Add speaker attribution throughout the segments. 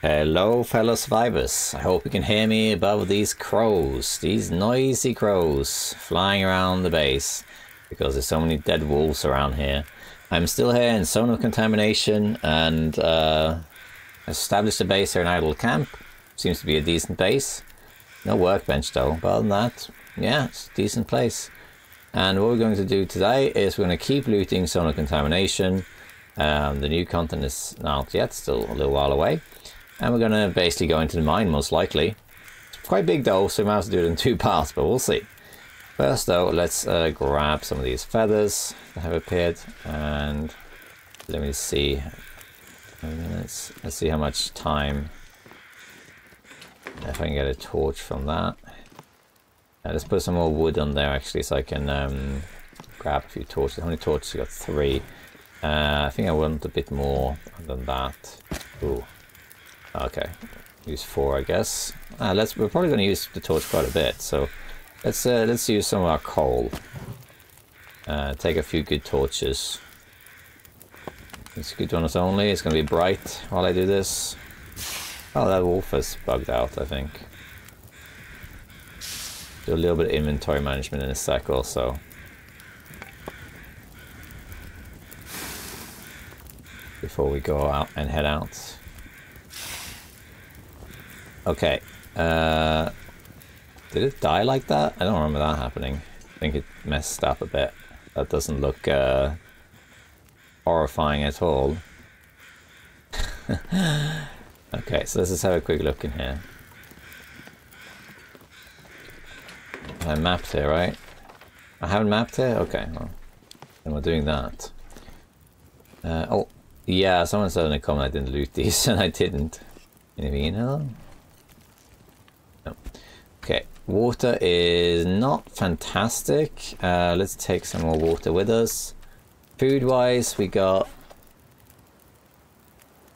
Speaker 1: Hello fellow survivors, I hope you can hear me above these crows, these noisy crows flying around the base because there's so many dead wolves around here. I'm still here in zone of contamination and established a base here in Idle Camp. Seems to be a decent base. No workbench though, but other than that, yeah, it's a decent place. And what we're going to do today is we're going to keep looting zone of contamination. The new content is not out yet, still a little while away. And we're going to basically go into the mine, most likely. It's quite big though, so we might have to do it in 2 parts, but we'll see. First though, let's grab some of these feathers that have appeared. And let me see. Let's see how much time. If I can get a torch from that. Let's put some more wood on there actually, so I can grab a few torches. How many torches? I got 3. I think I want a bit more than that. Ooh. Okay, use 4, I guess. We're probably going to use the torch quite a bit, so let's use some of our coal. Take a few good torches. It's good on its only. It's going to be bright while I do this. Oh, that wolf is bugged out, I think. Do a little bit of inventory management in a sec also. Before we go out and head out. Okay, did it die like that? I don't remember that happening. I think it messed up a bit. That doesn't look horrifying at all. Okay, so let's just have a quick look in here. I mapped here, right? I haven't mapped here? Okay, well, then we're doing that. Oh, yeah, someone said in a comment I didn't loot these, and I didn't. Anything in here? No. Okay, water is not fantastic. Let's take some more water with us. Food-wise, we got... I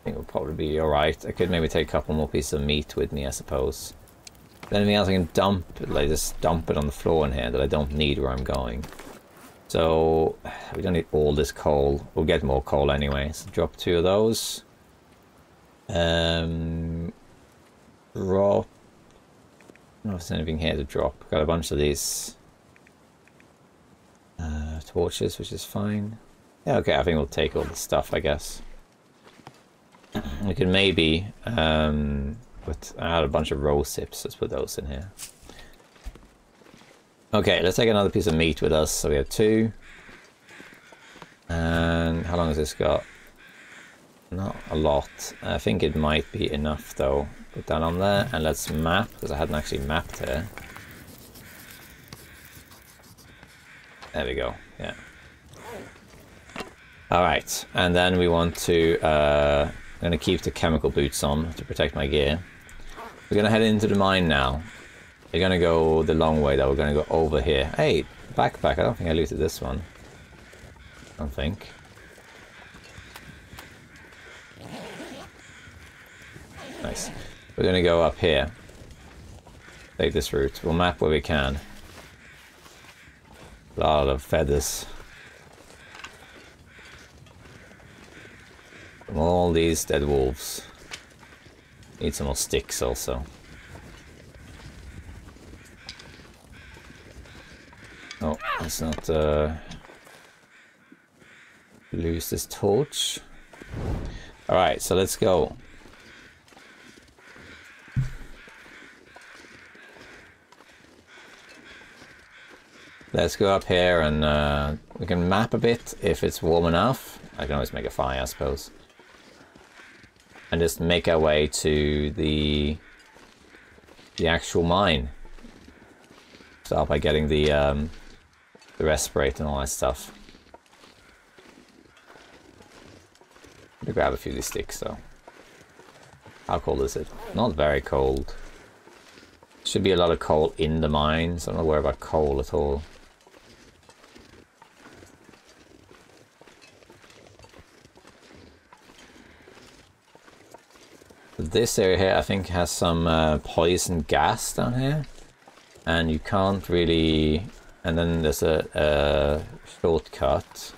Speaker 1: think we'll probably be alright. I could maybe take a couple more pieces of meat with me, I suppose. Anything else I can dump, like just dump it on the floor in here that I don't need where I'm going. So, we don't need all this coal. We'll get more coal anyway. So drop 2 of those. Drop... I don't know if there's anything here to drop. Got a bunch of these torches, which is fine. Yeah, okay, I think we'll take all the stuff, I guess. We can maybe put out a bunch of roll sips. Let's put those in here. Okay, let's take another piece of meat with us. So we have 2. And how long has this got? Not a lot. I think it might be enough though. Put that on there and let's map, because I hadn't actually mapped here. There we go, yeah. Alright, and then we want to, I'm going to keep the chemical boots on to protect my gear. We're going to head into the mine now. We're going to go the long way though, we're going to go over here. Hey, backpack, I don't think I looted this one. I don't think. Nice. We're going to go up here. Take this route. We'll map where we can. A lot of feathers. From all these dead wolves. Need some more sticks also. Oh, let's not lose this torch. Alright, so let's go. Let's go up here and we can map a bit if it's warm enough. I can always make a fire, I suppose. And just make our way to the actual mine. Start by getting the respirator and all that stuff. I'm gonna grab a few of these sticks though. How cold is it? Not very cold. Should be a lot of coal in the mine, so I'm not worried about coal at all. This area here I think has some poison gas down here, and you can't really, and then there's a shortcut.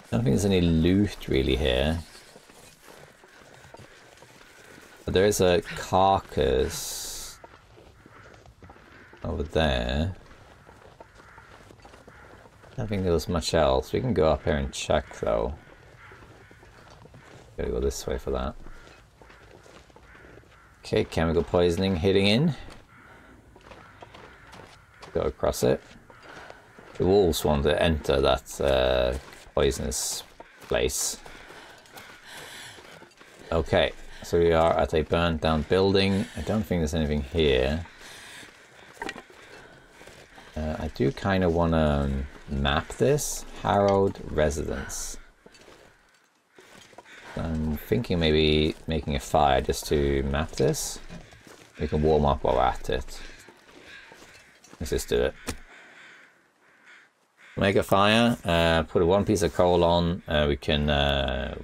Speaker 1: I don't think there's any loot really here. But there is a carcass over there. I don't think there was much else. We can go up here and check though. Gotta go this way for that. Okay, chemical poisoning hitting in. Go across it. The wolves want to enter that poisonous place. Okay, so we are at a burnt down building. I don't think there's anything here. I do kind of want to map this. Harrowed residence. I'm thinking maybe making a fire just to map this. We can warm up while we're at it. Let's just do it. Make a fire, put one piece of coal on. We can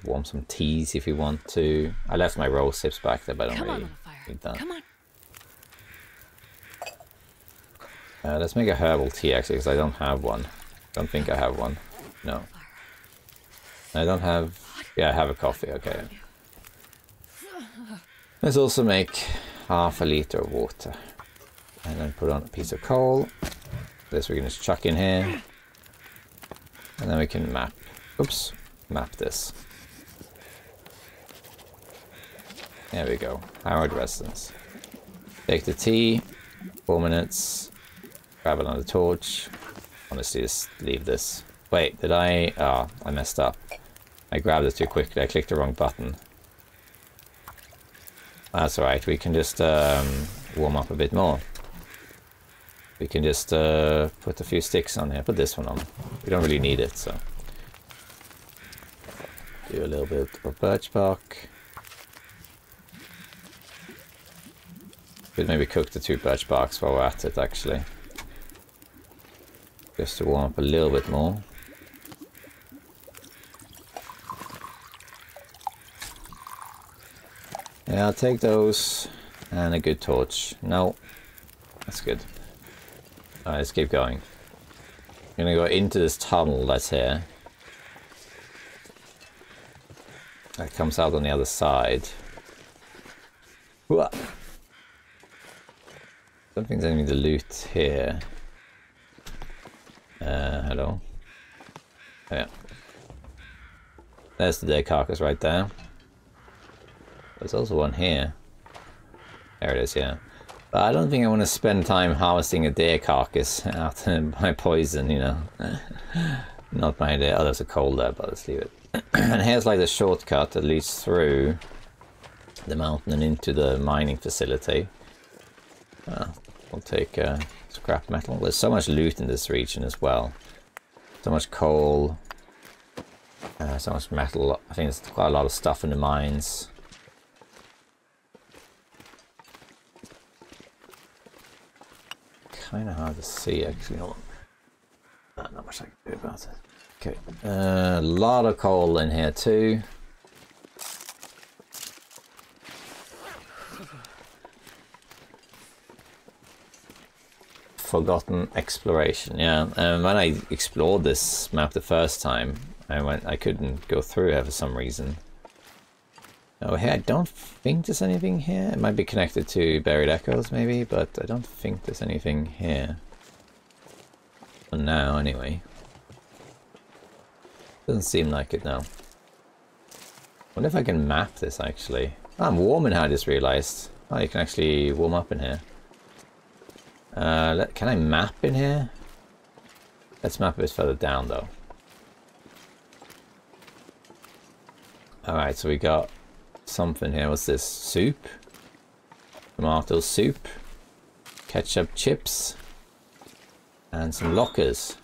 Speaker 1: warm some teas if we want to. I left my rose hips back there, but I don't really need that.
Speaker 2: Come on.
Speaker 1: Let's make a herbal tea actually, because I don't have one. Don't think I have one. No. I don't have... Yeah, I have a coffee, okay. Let's also make half a liter of water. And then put on a piece of coal. This we can just chuck in here. And then we can map. Oops. Map this. There we go. Harrowed residence. Take the tea. 4 minutes. Grab another torch. Honestly, just leave this. Wait, did I... Oh, I messed up. I grabbed it too quickly. I clicked the wrong button. That's alright. We can just warm up a bit more. We can just put a few sticks on here. Put this one on. We don't really need it, so. Do a little bit of birch bark. Could maybe cook the 2 birch barks while we're at it, actually. Just to warm up a little bit more. Yeah, I'll take those. And a good torch. No. That's good. Alright, let's keep going. I'm gonna go into this tunnel that's here. That comes out on the other side. Whoa. Don't think there's anything to loot here. Hello. Oh, yeah. There's the dead carcass right there. There's also one here. There it is, yeah. But I don't think I want to spend time harvesting a deer carcass out by poison, you know. Not my idea. Oh, there's a coal there, but let's leave it. And here's like the shortcut that leads through the mountain and into the mining facility. We'll take scrap metal. There's so much loot in this region as well. So much coal. So much metal. I think there's quite a lot of stuff in the mines. Kind of hard to see, actually. Hold on. Not much I can do about it. Okay. A lot of coal in here too. Forgotten exploration. Yeah. When I explored this map the first time, I couldn't go through here for some reason. Oh, here, I don't think there's anything here. It might be connected to Buried Echoes, maybe, but I don't think there's anything here. For now, anyway. Doesn't seem like it now. Wonder if I can map this, actually. Oh, I'm warm in here, I just realized. Oh, you can actually warm up in here. Can I map in here? Let's map a bit further down, though. Alright, so we got something here. What's this? Soup? Tomato soup. Ketchup chips. And some lockers.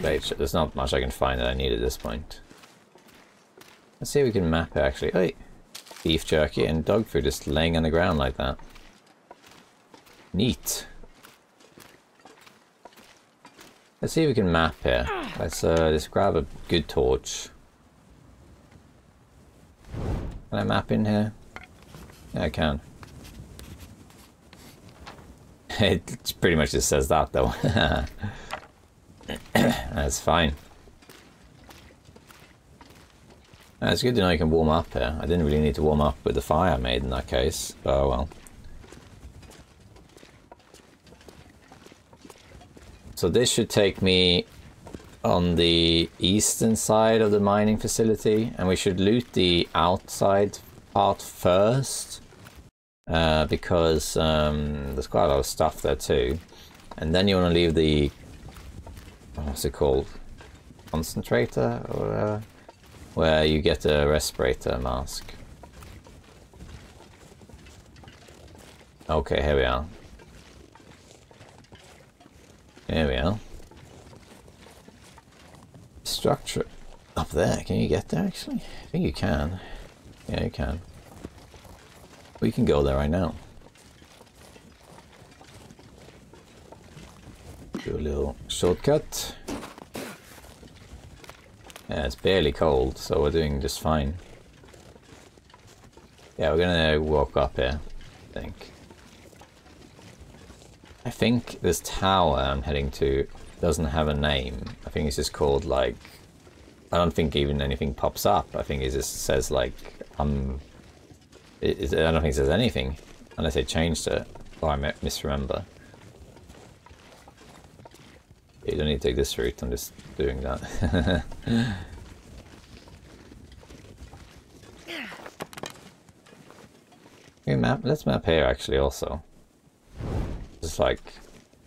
Speaker 1: Wait, there's not much I can find that I need at this point. Let's see if we can map it actually. Hey! Beef jerky and dog food just laying on the ground like that. Neat. Let's see if we can map here. Let's just grab a good torch. Can I map in here? Yeah, I can. It pretty much just says that though. That's fine. It's good to know you can warm up here. I didn't really need to warm up with the fire I made in that case, but oh well. So this should take me on the eastern side of the mining facility, and we should loot the outside part first, because there's quite a lot of stuff there too. And then you want to leave the, what's it called, concentrator or whatever, where you get a respirator mask. Okay, here we are. Here we are. Structure up there. Can you get there actually? I think you can. Yeah, you can. We can go there right now. Do a little shortcut. Yeah, it's barely cold, so we're doing just fine. Yeah, we're gonna walk up here, I think. I think this tower I'm heading to doesn't have a name. I think it's just called like... I don't think even anything pops up. I think it just says like... I don't think it says anything. Unless they changed it. Or I misremember. You don't need to take this route, I'm just doing that. Okay, let's map here actually also. Just like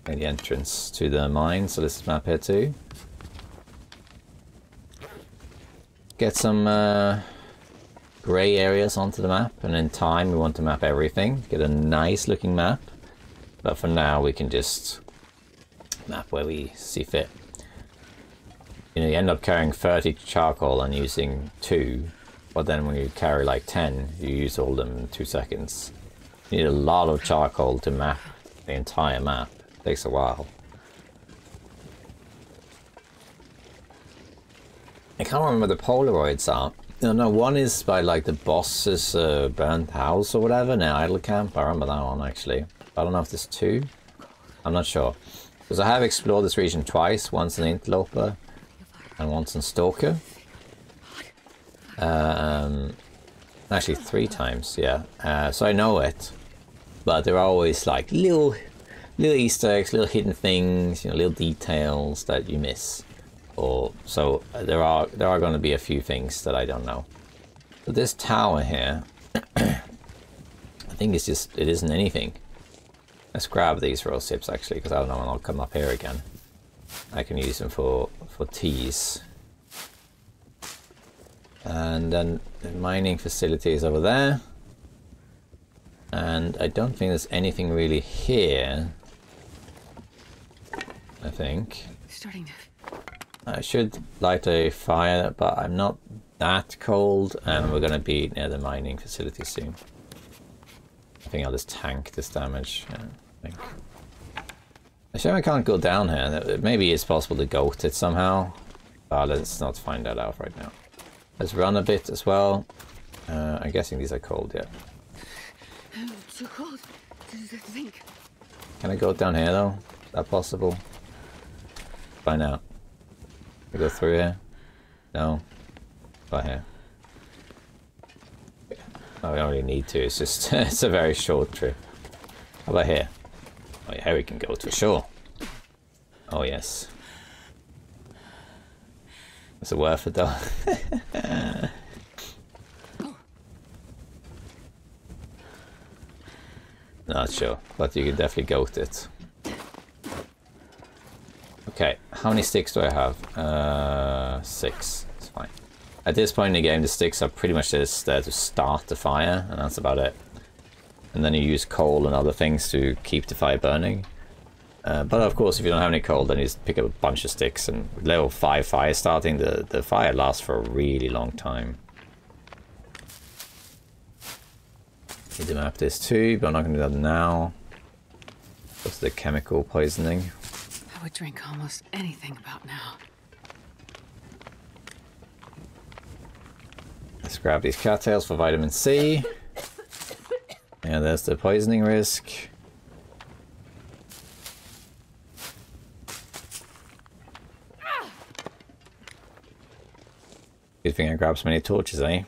Speaker 1: the entrance to the mine, so let's map here too. Get some grey areas onto the map, and in time we want to map everything. Get a nice looking map. But for now we can just map where we see fit. You know, you end up carrying 30 charcoal and using 2, but then when you carry like 10, you use all them in 2 seconds. You need a lot of charcoal to map the entire map. It takes a while. I can't remember the Polaroids are. No, one is by like the boss's burnt house or whatever, near Idle Camp. I remember that one actually. I don't know if there's 2. I'm not sure. Because I have explored this region twice, once in Interloper and once in Stalker. Actually 3 times, yeah. So I know it, but there are always like little Easter eggs, little hidden things, you know, little details that you miss. Or so there are going to be a few things that I don't know. So this tower here, I think it's just, it isn't anything. Let's grab these rose tips actually, because I don't know when I'll come up here again. I can use them for teas. And then the mining facility is over there. And I don't think there's anything really here. I think.
Speaker 2: Starting to...
Speaker 1: I should light a fire, but I'm not that cold, and we're going to be near the mining facility soon. I think I'll just tank this damage. Yeah, I think. Actually, I can't go down here. Maybe it's possible to goat it somehow. Let's not find that out right now. Let's run a bit as well. I'm guessing these are cold, yeah.
Speaker 2: It's so cold. Think.
Speaker 1: Can I go down here though? Is that possible? Find out. We go through here? No. By here. Oh, we don't really need to. It's just it's a very short trip. How about here? Oh yeah, here we can go to sure. Oh yes. Is it worth it though? Not sure, but you can definitely goat it. Okay, how many sticks do I have? 6. It's fine. At this point in the game, the sticks are pretty much just there to start the fire, and that's about it. And then you use coal and other things to keep the fire burning. But of course, if you don't have any coal, then you just pick up a bunch of sticks, and with level 5 fire starting, the fire lasts for a really long time. Need to map this too, but I'm not going to do that now. What's the chemical poisoning?
Speaker 2: I would drink almost anything about now.
Speaker 1: Let's grab these cattails for vitamin C. Yeah, there's the poisoning risk. think I grabbed so many torches, eh?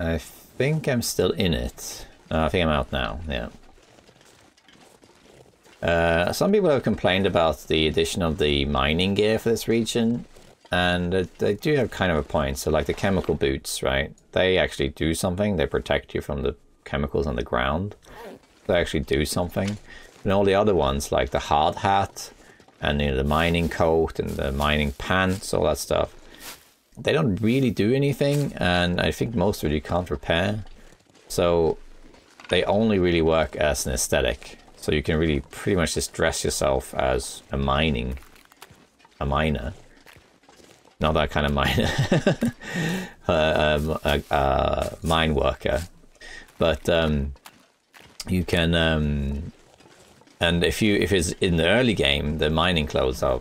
Speaker 1: I think I'm still in it. I think I'm out now, yeah. Some people have complained about the addition of the mining gear for this region, and they do have kind of a point. So like the chemical boots, right? They actually do something. They protect you from the chemicals on the ground. They actually do something. And all the other ones, like the hard hat, and you know, the mining coat, and the mining pants, all that stuff, they don't really do anything, and I think most of it you can't repair. So they only really work as an aesthetic. So you can really pretty much just dress yourself as a miner. Not that kind of miner. Mine worker. But you can... and if it's in the early game, the mining clothes are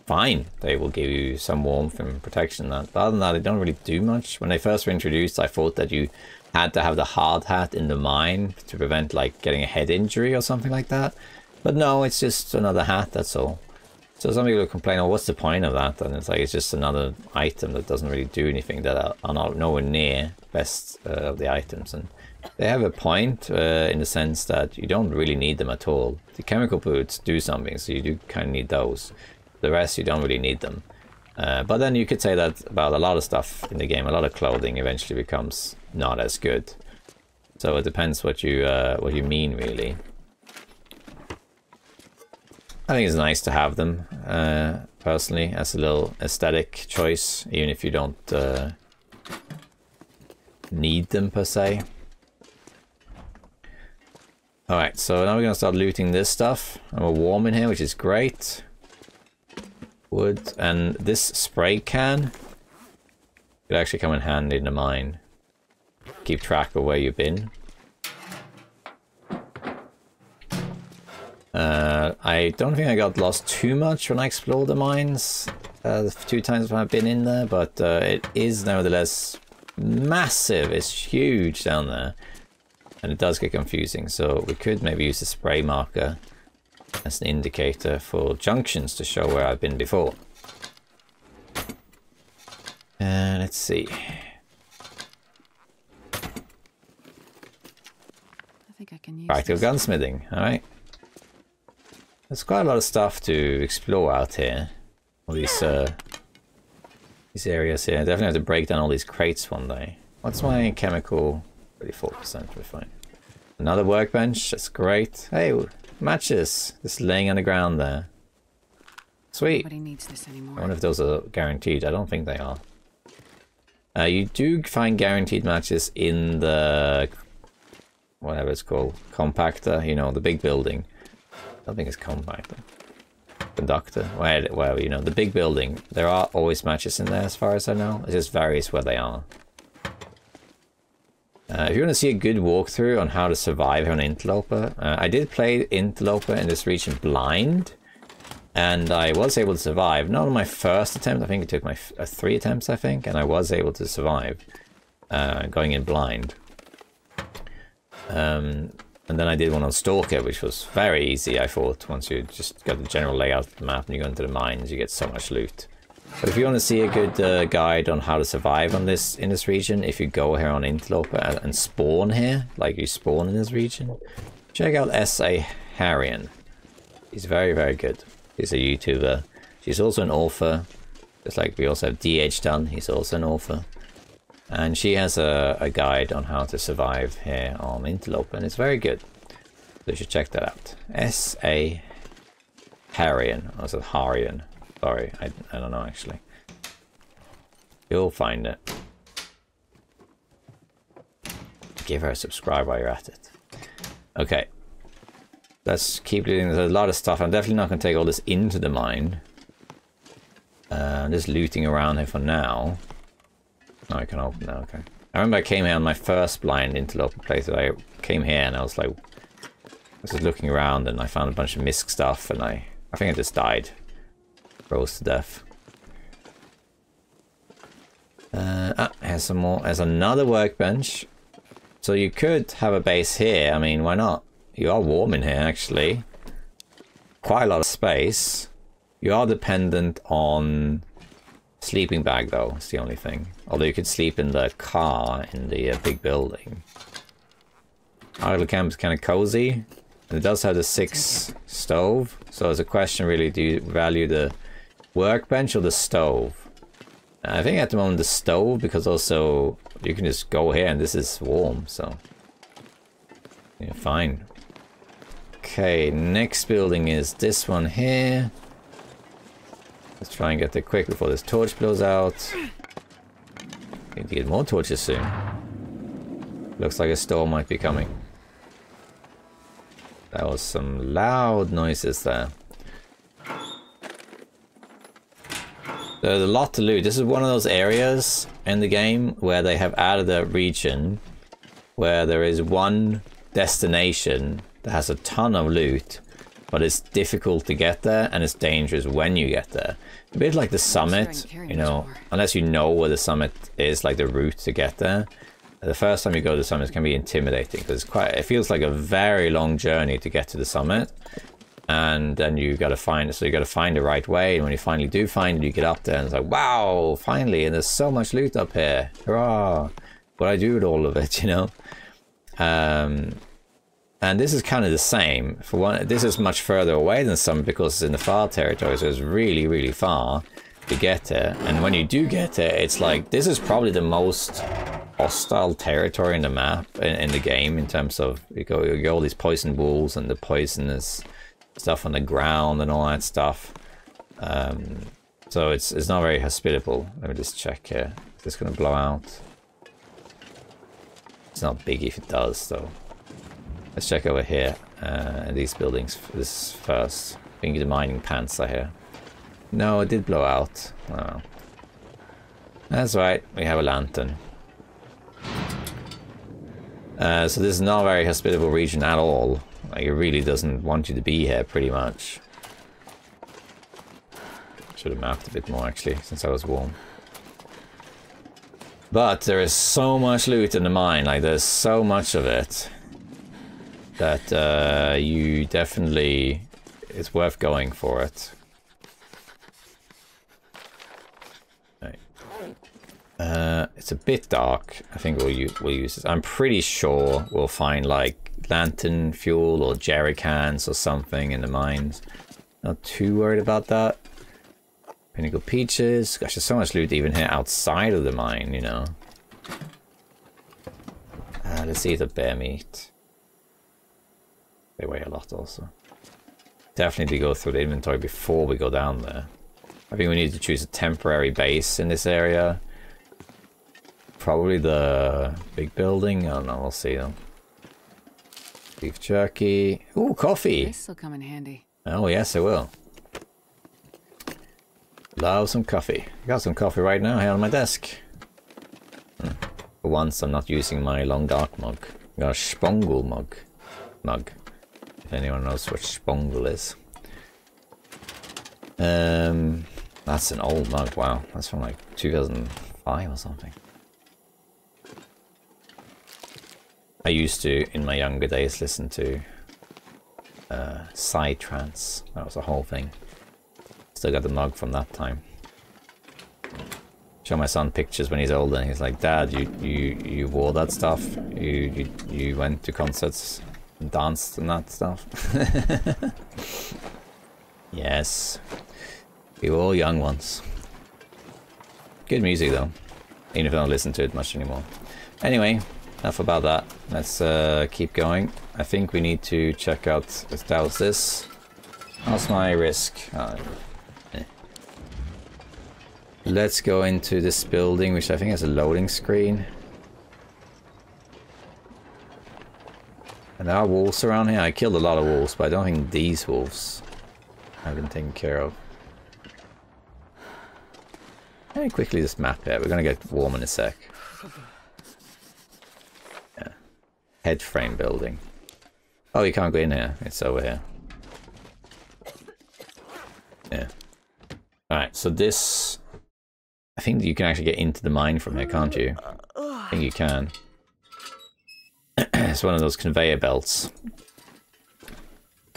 Speaker 1: fine. They will give you some warmth and protection. But other than that, they don't really do much. When they first were introduced, I thought that you had to have the hard hat in the mine to prevent like getting a head injury or something like that. But no, it's just another hat, that's all. So some people complain, oh, what's the point of that? And it's like, it's just another item that doesn't really do anything, that are not nowhere near best of the items. And they have a point in the sense that you don't really need them at all. The chemical boots do something, so you do kind of need those. The rest, you don't really need them. But then you could say that about a lot of stuff in the game. A lot of clothing eventually becomes not as good. So it depends what you mean, really. I think it's nice to have them, personally, as a little aesthetic choice, even if you don't need them per se. Alright, so now we're going to start looting this stuff. And we're warm in here, which is great. Wood, and this spray can could actually come in handy in the mine. Keep track of where you've been. I don't think I got lost too much when I explored the mines the 2 times when I've been in there, but it is nevertheless massive. It's huge down there, and it does get confusing. So we could maybe use the spray marker as an indicator for junctions to show where I've been before. And let's see.
Speaker 2: I think I can use
Speaker 1: Practical gunsmithing, alright. There's quite a lot of stuff to explore out here. All these areas here. I definitely have to break down all these crates one day. What's my chemical? 34%, we're fine. Another workbench, that's great. Hey, matches just laying on the ground there. Sweet.
Speaker 2: Nobody needs this anymore.
Speaker 1: I wonder if those are guaranteed. I don't think they are. You do find guaranteed matches in the whatever it's called, compactor. You know, the big building. I don't think it's compactor. Conductor. Wherever, you know, the big building. There are always matches in there, as far as I know. It just varies where they are. If you want to see a good walkthrough on how to survive on Interloper, I did play Interloper in this region blind, and I was able to survive. Not on my first attempt, I think it took my 3 attempts, I think, and I was able to survive going in blind. And then I did one on Stalker, which was very easy, I thought. Once you just got the general layout of the map and you go into the mines, you get so much loot. But if you want to see a good guide on how to survive on this in this region, if you go here on Interloper and spawn here, like you spawn in this region, check out S.A. Harrion. He's very, very good. He's a YouTuber. She's also an author. Just like we also have DH Dunn, he's also an author. And she has a guide on how to survive here on Interloper, and it's very good. So you should check that out. S.A. Harrion. Or is it Harrion? Sorry, I don't know actually. You'll find it. Give her a subscribe while you're at it. Okay. Let's keep doing. There's a lot of stuff. I'm definitely not going to take all this into the mine. I'm just looting around here for now. Oh, I can open that, okay. I remember I came here on my first blind Interloper playthrough. I came here and I was like... I was just looking around and I found a bunch of misc stuff and I think I just died. Froze to death. Here's some more. There's another workbench. So you could have a base here. I mean, why not? You are warm in here, actually. Quite a lot of space. You are dependent on sleeping bag though, it's the only thing. Although you could sleep in the car in the big building. Idle camp is kind of cozy. And it does have the 6 stove. So it's a question really, do you value the workbench or the stove? I think at the moment the stove, because also you can just go here and this is warm, so yeah, fine. Okay, next building is this one here. Let's try and get there quick before this torch blows out. Need to get more torches soon. Looks like a storm might be coming. That was some loud noises there. There's a lot to loot. This is one of those areas in the game where they have added a region where there is one destination that has a ton of loot, but it's difficult to get there and it's dangerous when you get there. A bit like the summit, you know, unless you know where the summit is, like the route to get there. The first time you go to the summit can be intimidating because it feels like a very long journey to get to the summit. And then you got to find it, so you got to find the right way. And when you finally do find it, you get up there and it's like, wow, finally, and there's so much loot up here. Hurrah! What do I do with all of it, you know? And this is kind of the same. For one, this is much further away than some because it's in the far territory, so it's really, really far to get there. And when you do get there, it's like, this is probably the most hostile territory in the map, in the game, in terms of you go all these poison wolves and the poisonous stuff on the ground and all that stuff. So it's not very hospitable. Let me just check here. Is this going to blow out? It's not big if it does, though. Let's check over here. These buildings. This first. I think the mining pants are here. No, it did blow out. Oh. That's right. We have a lantern. So this is not a very hospitable region at all. Like, it really doesn't want you to be here, pretty much. Should have mapped a bit more, actually, since I was warm. But there is so much loot in the mine, like, there's so much of it, that you definitely... it's worth going for it. It's a bit dark. I think we'll use this. I'm pretty sure we'll find like lantern fuel or jerry cans or something in the mines. Not too worried about that. Pinnacle peaches. Gosh, there's so much loot even here outside of the mine, you know. Let's see the bear meat. They weigh a lot also. Definitely go through the inventory before we go down there. I think we need to choose a temporary base in this area. Probably the big building. I don't know, we'll see though. Beef jerky. Ooh, coffee.
Speaker 2: This will come in handy.
Speaker 1: Oh yes, it will. Love some coffee. Got some coffee right now here on my desk. For once, I'm not using my long dark mug. I got a Spongul mug. If anyone knows what Spongul is. That's an old mug. Wow, that's from like 2005 or something. I used to, in my younger days, listen to Psytrance. That was a whole thing. Still got the mug from that time. Show my son pictures when he's older, and he's like, "Dad, you wore that stuff. You went to concerts, and danced, and that stuff." Yes, we were all young once. Good music though, even if I don't listen to it much anymore. Anyway. Enough about that. Let's keep going. I think we need to check out. Let's douse this. How's my risk? Let's go into this building, which I think has a loading screen. And there are wolves around here. I killed a lot of wolves, but I don't think these wolves have been taken care of. Let me quickly just map it. We're gonna get warm in a sec. Head frame building. Oh, you can't go in here. It's over here. Yeah. Alright, so this... I think you can actually get into the mine from here, can't you? I think you can. It's one of those conveyor belts.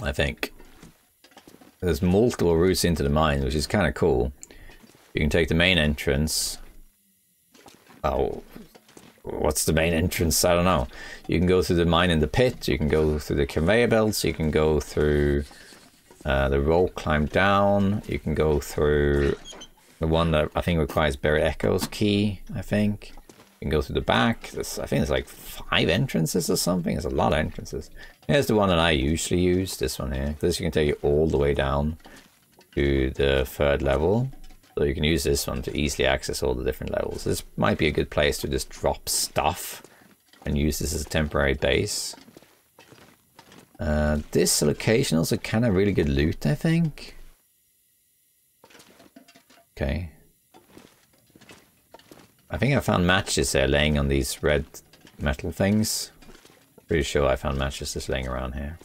Speaker 1: I think. there's multiple routes into the mine, which is kind of cool. You can take the main entrance. Oh, what's the main entrance? I don't know. You can go through the mine in the pit. You can go through the conveyor belts. You can go through the rope, climb down. You can go through the one that I think requires Buried Echo's key, I think. You can go through the back. I think there's like 5 entrances or something. There's a lot of entrances. Here's the one that I usually use, this one here. This you can take you all the way down to the 3rd level. So you can use this one to easily access all the different levels. This might be a good place to just drop stuff and use this as a temporary base. This location also kind of really good loot, I think. Okay. I think I found matches there laying on these red metal things. Pretty sure I found matches just laying around here.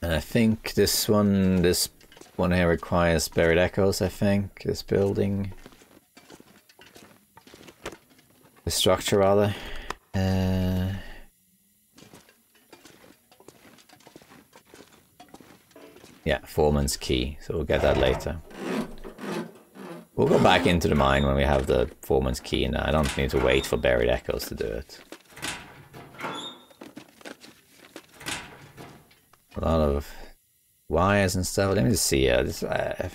Speaker 1: And I think this one here requires Buried Echoes, I think. This building. The structure, rather. Yeah, Foreman's key, so we'll get that later. We'll go back into the mine when we have the Foreman's key, and I don't need to wait for Buried Echoes to do it. A lot of wires and stuff. Let me just see. I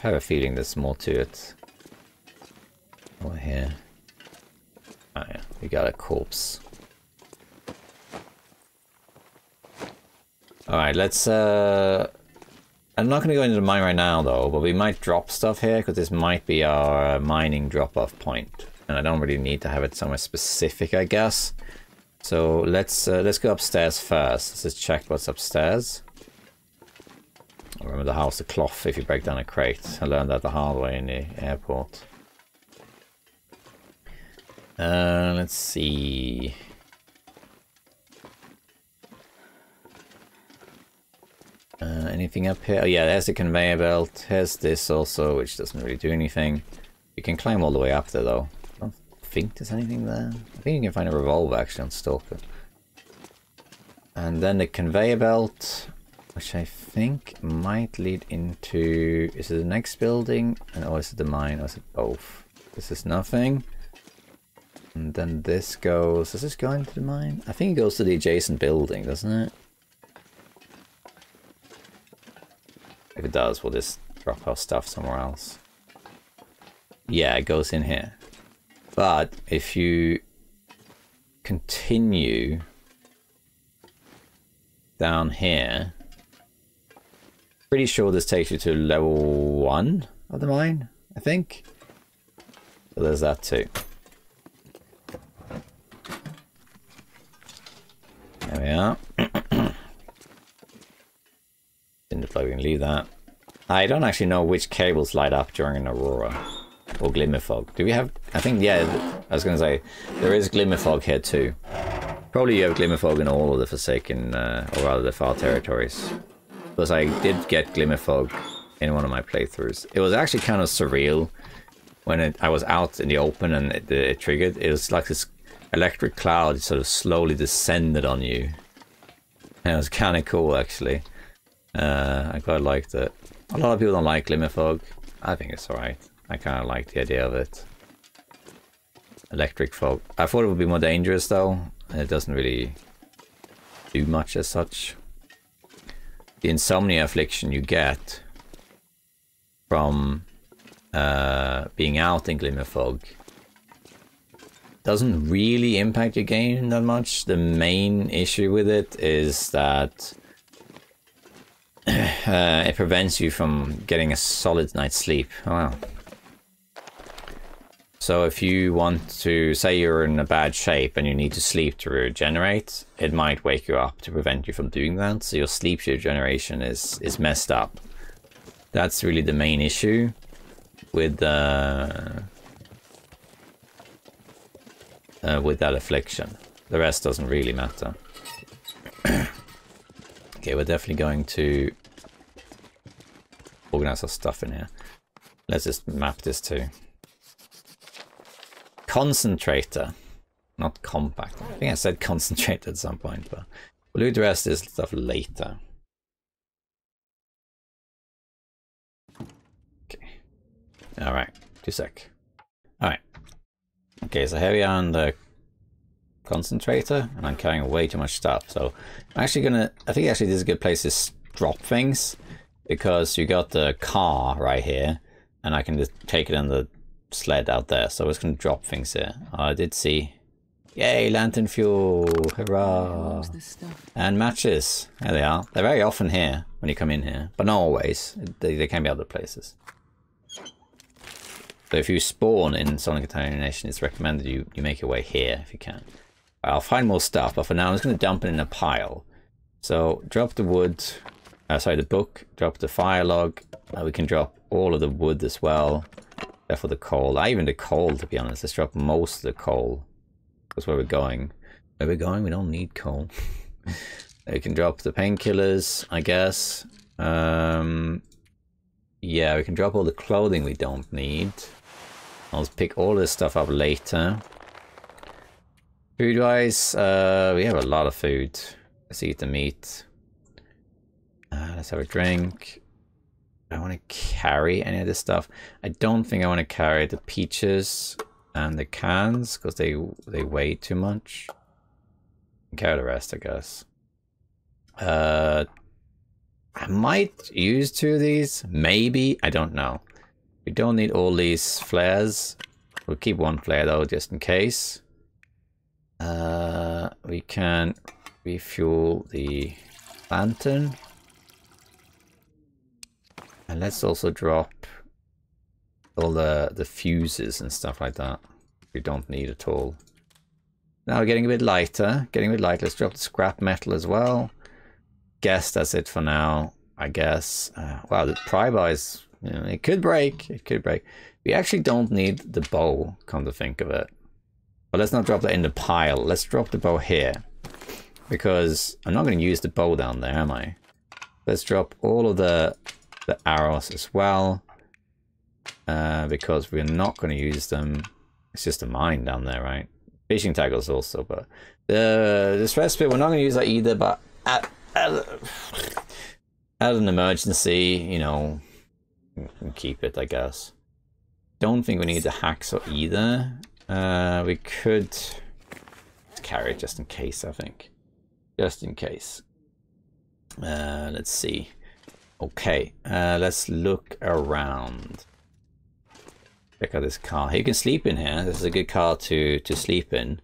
Speaker 1: have a feeling there's more to it. Over here. Oh yeah, we got a corpse. Alright, let's I'm not going to go into the mine right now though, but we might drop stuff here because this might be our mining drop-off point. And I don't really need to have it somewhere specific, I guess. So let's go upstairs first. Let's just check what's upstairs. Remember the house, the cloth if you break down a crate. I learned that the hard way in the airport. Let's see. Anything up here? Oh yeah, there's the conveyor belt. Here's this also, which doesn't really do anything. You can climb all the way up there though. I don't think there's anything there. I think you can find a revolver actually on Stalker. And then the conveyor belt, which I think might lead into... Is it the next building? Or is it the mine? Or is it both? This is nothing. And then this goes... Does this go into the mine? I think it goes to the adjacent building, doesn't it? If it does, we'll just drop our stuff somewhere else. Yeah, it goes in here. But if you continue down here, pretty sure this takes you to level 1 of the mine, I think. So there's that too. There we are. In the plug, we can leave that. I don't actually know which cables light up during an aurora or glimmer fog. Do we have? I think, yeah, I was going to say there is glimmer fog here too. Probably you have glimmer fog in all of the Forsaken, or rather the Far Territories. Because I did get glimmer fog in one of my playthroughs. It was actually kind of surreal when I was out in the open and it triggered. It was like this electric cloud sort of slowly descended on you. And it was kind of cool actually. I quite liked it. A lot of people don't like glimmer fog. I think it's alright. I kind of like the idea of it. Electric fog. I thought it would be more dangerous though. It doesn't really do much as such. The insomnia affliction you get from being out in glimmer fog doesn't really impact your game that much. The main issue with it is that it prevents you from getting a solid night's sleep. Oh, wow. So if you want to, say you're in a bad shape and you need to sleep to regenerate, it might wake you up to prevent you from doing that. So your sleep regeneration is messed up. That's really the main issue with that affliction. The rest doesn't really matter. Okay, we're definitely going to organize our stuff in here. Let's just map this too. Concentrator. Not compact. I think I said concentrator at some point, but we'll do the rest of this stuff later. Okay. Alright, 2 sec. Alright. Okay, so here we are on the concentrator, and I'm carrying way too much stuff. So I'm actually gonna, I think actually this is a good place to drop things, because you got the car right here, and I can just take it in the sled out there. So I was gonna drop things here. I did see, yay, lantern fuel, hurrah! And matches, there they are. They're very often here when you come in here, but not always. They can be other places. So if you spawn in Sonic Contamination, it's recommended you make your way here if you can. I'll find more stuff, but for now I'm just going to dump it in a pile. So drop the wood, sorry, the book, drop the fire log. We can drop all of the wood as well. Therefore the coal, even the coal, to be honest. Let's drop most of the coal. That's where we're going. Where we're going, we don't need coal. We can drop the painkillers, I guess. Yeah, we can drop all the clothing we don't need. I'll pick all this stuff up later. Food-wise, we have a lot of food. Let's eat the meat. Let's have a drink. I don't want to carry any of this stuff. I don't think I want to carry the peaches and the cans, because they weigh too much. Carry the rest, I guess. I might use 2 of these. Maybe. I don't know. We don't need all these flares. We'll keep 1 flare though, just in case. We can refuel the lantern. And let's also drop all the fuses and stuff like that. We don't need at all. Now we're getting a bit lighter. Let's drop the scrap metal as well. Guess that's it for now, I guess. Wow, the pry bar is, you know, it could break. We actually don't need the bow, come to think of it. But let's not drop that in the pile. Let's drop the bow here, because I'm not going to use the bow down there, am I? Let's drop all of the arrows as well, because we're not going to use them. It's just a mine down there, right? Fishing tackles also, but this recipe, we're not going to use that either, but as an emergency, you know, we can keep it, I guess. Don't think we need the hacksaw either. We could carry it just in case, I think. Just in case. Let's see. Okay, let's look around. Check out this car. You can sleep in here. This is a good car to sleep in,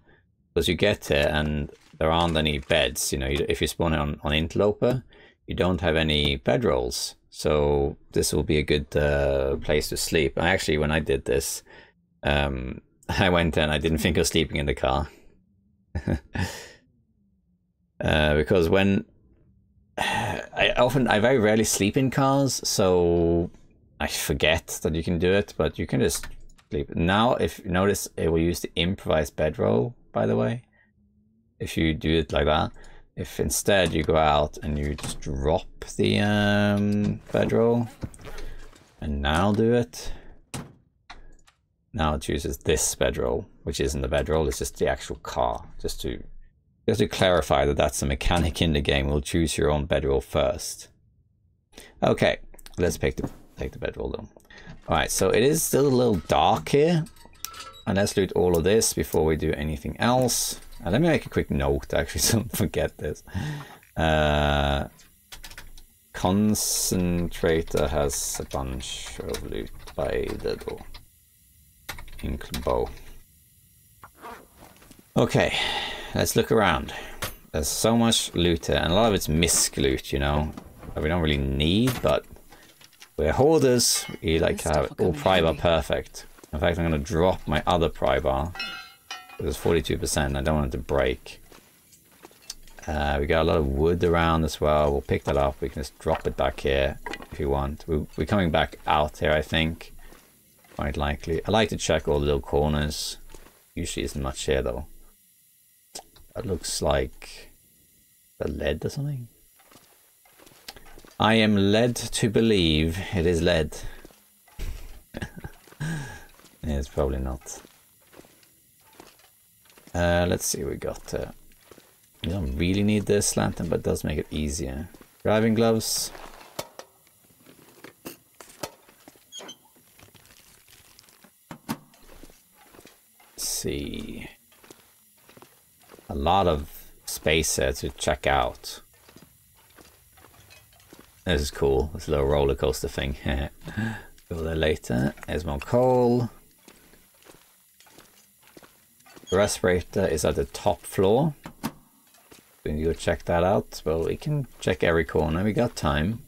Speaker 1: because you get here and there aren't any beds. You know, if you spawn on Interloper, you don't have any bedrolls. So this will be a good place to sleep. Actually, when I did this, I went and I didn't think of sleeping in the car. Because when I very rarely sleep in cars, so I forget that you can do it, but you can just sleep. Now, if you notice, it will use the improvised bedroll, by the way. If you do it like that. If instead you go out and you just drop the bedroll, and now do it. Now it chooses this bedroll, which isn't the bedroll, it's just the actual car. Just to clarify that that's a mechanic in the game. We'll choose your own bedroll first. Okay, let's take the bedroll though. Alright, so it is still a little dark here. And let's loot all of this before we do anything else. And let me make a quick note, actually, so I don't forget this. Concentrator has a bunch of loot by the door. Bow. Okay, let's look around. There's so much loot here, and a lot of it's misc loot, you know, that we don't really need, but we're hoarders. We like to have all pry bar perfect. In fact, I'm going to drop my other pry bar. It's 42%. I don't want it to break. We got a lot of wood around as well. We'll pick that up. We can just drop it back here if you want. We're coming back out here, I think. Quite likely. I like to check all the little corners. Usually isn't much here though. That looks like the lead or something. I am led to believe it is lead. It's probably not. Let's see, we got... you don't really need this lantern, but it does make it easier. Driving gloves. Let's see. A lot of space here to check out. This is cool. This little roller coaster thing. Go there later. There's more coal. The respirator is at the top floor. We can go check that out. Well, we can check every corner. We got time.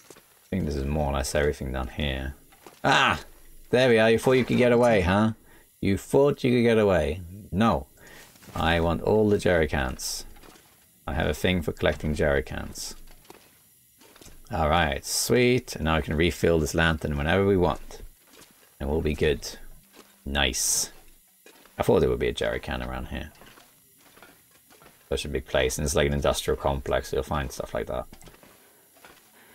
Speaker 1: I think this is more or less everything down here. Ah! There we are. You thought you could get away, huh? You thought you could get away. No. I want all the jerry cans. I have a thing for collecting jerry cans. Alright, sweet. And now we can refill this lantern whenever we want. And we'll be good. Nice. I thought there would be a jerry can around here. Such a big place, and it's like an industrial complex, so you'll find stuff like that.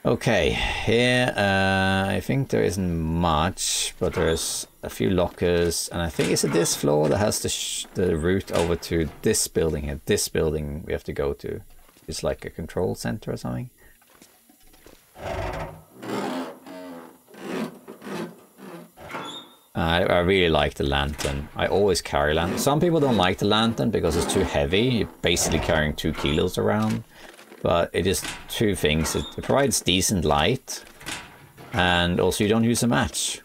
Speaker 1: Okay, here I think there isn't much, but there's a few lockers, and I think it's this floor that has the route over to this building here. This building we have to go to. It's like a control center or something. I really like the lantern. I always carry lantern. Some people don't like the lantern because it's too heavy. You're basically carrying 2 kilos around. But it is 2 things. It provides decent light. And also you don't use a match.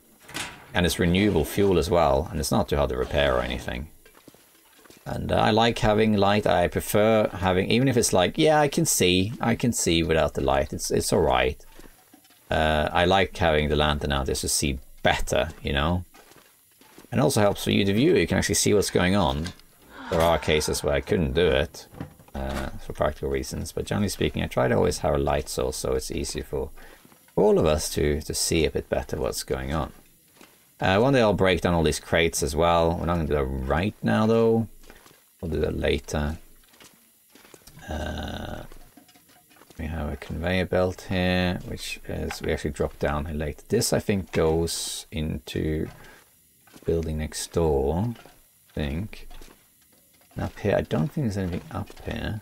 Speaker 1: And it's renewable fuel as well. And it's not too hard to repair or anything. And I like having light. I prefer having, even if it's like, yeah, I can see without the light. It's alright. I like having the lantern out just to see better, you know. And also helps for you to view. You can actually see what's going on. There are cases where I couldn't do it for practical reasons, but generally speaking, I try to always have a light source so it's easy for all of us to see a bit better what's going on. One day I'll break down all these crates as well. We're not going to do that right now though. We'll do that later. We have a conveyor belt here, which is, we actually drop down here later. This I think goes into building next door, I think. And up here, I don't think there's anything up here.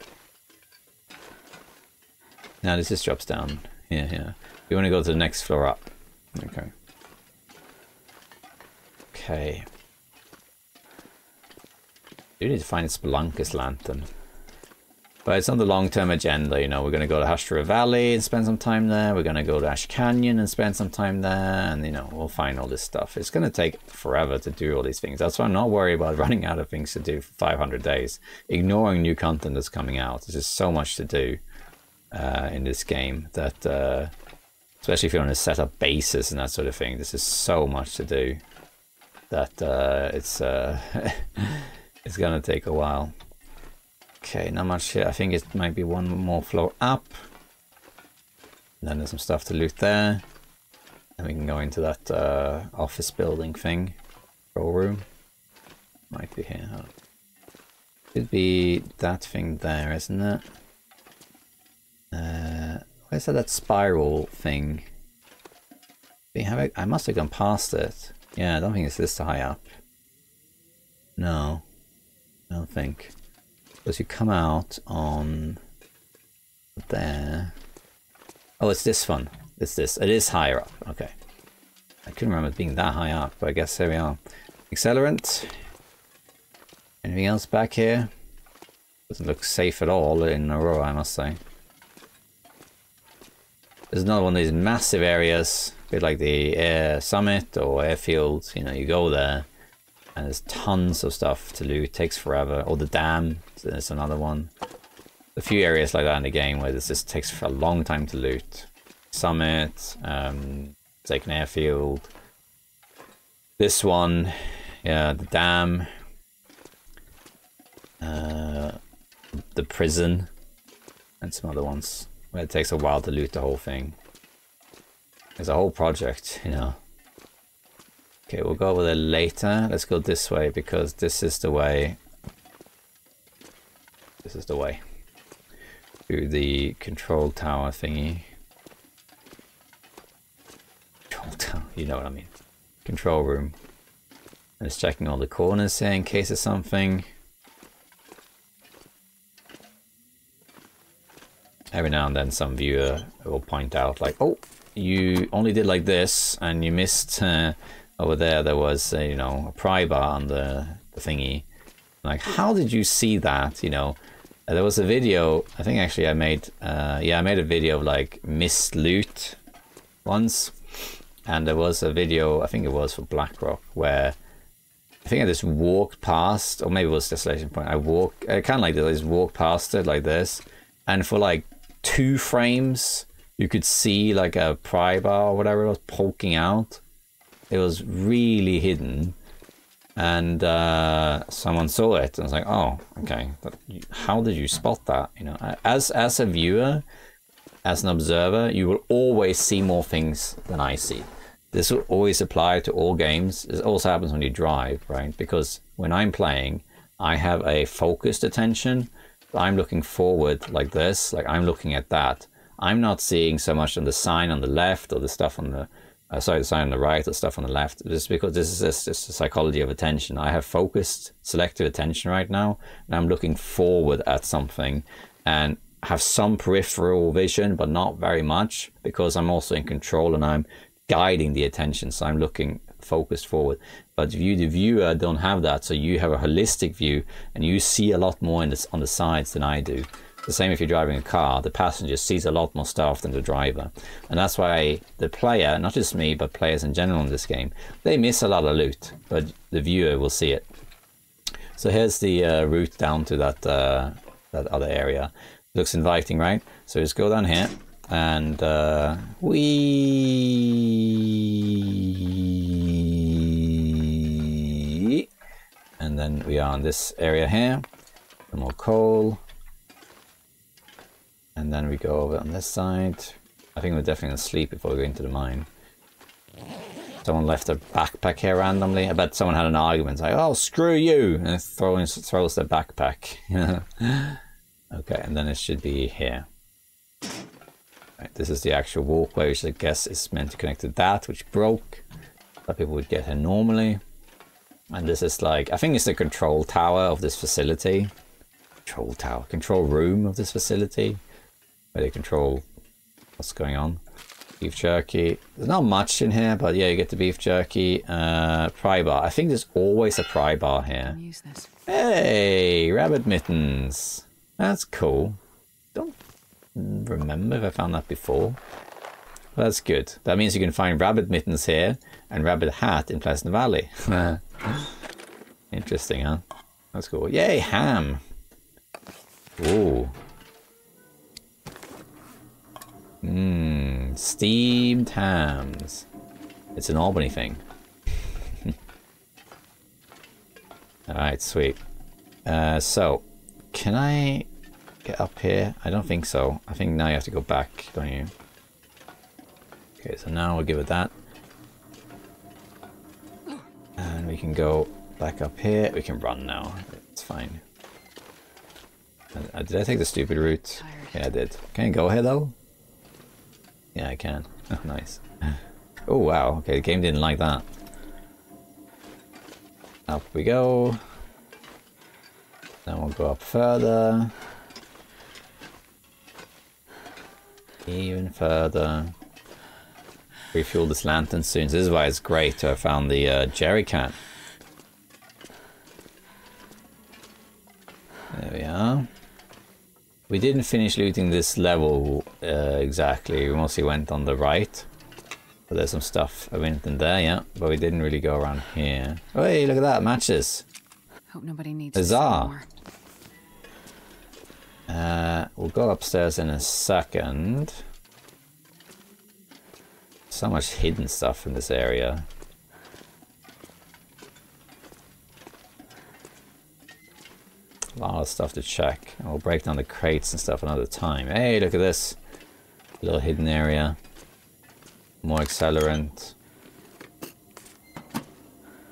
Speaker 1: No, this just drops down here. We want to go to the next floor up. Okay. Okay. We need to find Spelunker's lantern. But it's on the long-term agenda, you know. We're going to go to Hashtra Valley and spend some time there. We're going to go to Ash Canyon and spend some time there. And, you know, we'll find all this stuff. It's going to take forever to do all these things. That's why I'm not worried about running out of things to do for 500 days. Ignoring new content that's coming out. There's just so much to do in this game that, especially if you want to set up bases and that sort of thing, there's just so much to do that it's going to take a while. Okay, not much here. I think it might be one more floor up. And then there's some stuff to loot there. And we can go into that office building thing. Control room. Might be here. Huh? Could be that thing there, isn't it? Where's that spiral thing? I must have gone past it. Yeah, I don't think it's this high up. No. I don't think. Because you come out on there. Oh, it's this one. It's this. It is higher up. Okay. I couldn't remember it being that high up, but I guess here we are. Accelerant. Anything else back here? Doesn't look safe at all in Aurora, I must say. There's another one of these massive areas, a bit like the air summit or airfield. You know, you go there. And there's tons of stuff to loot, takes forever. Or the dam, there's another one. A few areas like that in the game where this just takes for a long time to loot. Summit, it's like an airfield. This one, yeah, the dam. The prison. And some other ones where it takes a while to loot the whole thing. There's a whole project, you know. Okay, we'll go over there later. Let's go this way because this is the way. This is the way. To the control tower thingy. Control tower, you know what I mean. Control room. I'm just checking all the corners here in case of something. every now and then some viewer will point out like, oh, you only did like this and you missed over there was you know, a pry bar on the thingy. Like, how did you see that? You know, there was a video, I think actually I made I made a video of like missed loot once, and there was a video, I think it was for Blackrock, where I think I just walked past, or maybe it was Desolation Point, I kind of like this, I just walked past it like this, and for like 2 frames you could see like a pry bar or whatever it was poking out. It was really hidden, and someone saw it and was like, oh, okay, how did you spot that? You know, as a viewer, as an observer, you will always see more things than I see. This will always apply to all games. It also happens when you drive, right? Because when I'm playing, I have a focused attention. I'm looking forward like this, like I'm looking at that. I'm not seeing so much on the sign on the left or the stuff on the, the sign on the right or stuff on the left. Just because this is just the psychology of attention. I have focused, selective attention right now, and I'm looking forward at something and have some peripheral vision, but not very much, because I'm also in control and I'm guiding the attention, so I'm looking focused forward. But you, the viewer, don't have that, so you have a holistic view and you see a lot more on the sides than I do. The same if you're driving a car, the passenger sees a lot more stuff than the driver, and that's why the player, not just me but players in general in this game, they miss a lot of loot, but the viewer will see it. So here's the route down to that other area. Looks inviting, right? So just go down here and and then we are in this area here. Some more coal, and then we go over on this side. I think we're definitely gonna sleep before we go into the mine. Someone left a backpack here randomly. I bet someone had an argument like, oh, screw you, and throws their backpack. Okay, and then it should be here. Right, this is the actual walkway, which I guess is meant to connect to that, which broke. That people would get here normally. And this is like, I think it's the control tower of this facility. Control tower, control room of this facility, where they control what's going on. Beef jerky. There's not much in here, but yeah, you get the beef jerky. Pry bar. I think there's always a pry bar here.
Speaker 2: Use this.
Speaker 1: Hey, rabbit mittens. That's cool. Don't remember if I found that before. Well, that's good. That means you can find rabbit mittens here and rabbit hat in Pleasant Valley. Interesting, huh? That's cool. Yay, ham. Ooh. Steamed hams. It's an Albany thing. Alright, sweet. So, can I get up here? I don't think so. I think now you have to go back, don't you? Okay, so now we'll give it that. And we can go back up here. We can run now. It's fine. Did I take the stupid route? Yeah, I did. Can I go here though? Yeah, I can. Oh, nice. Oh, wow. Okay, the game didn't like that. Up we go. Then we'll go up further. Even further. Refuel this lantern soon. So this is why it's great to have found the jerry can. There we are. We didn't finish looting this level exactly. We mostly went on the right. But there's some stuff I went in there, yeah. But we didn't really go around here. Oh, hey, look at that. Matches.
Speaker 2: Hope nobody needs
Speaker 1: Huzzah. We'll go upstairs in a second. So much hidden stuff in this area. A lot of stuff to check. And we'll break down the crates and stuff another time. Hey, look at this. Little hidden area. More accelerant.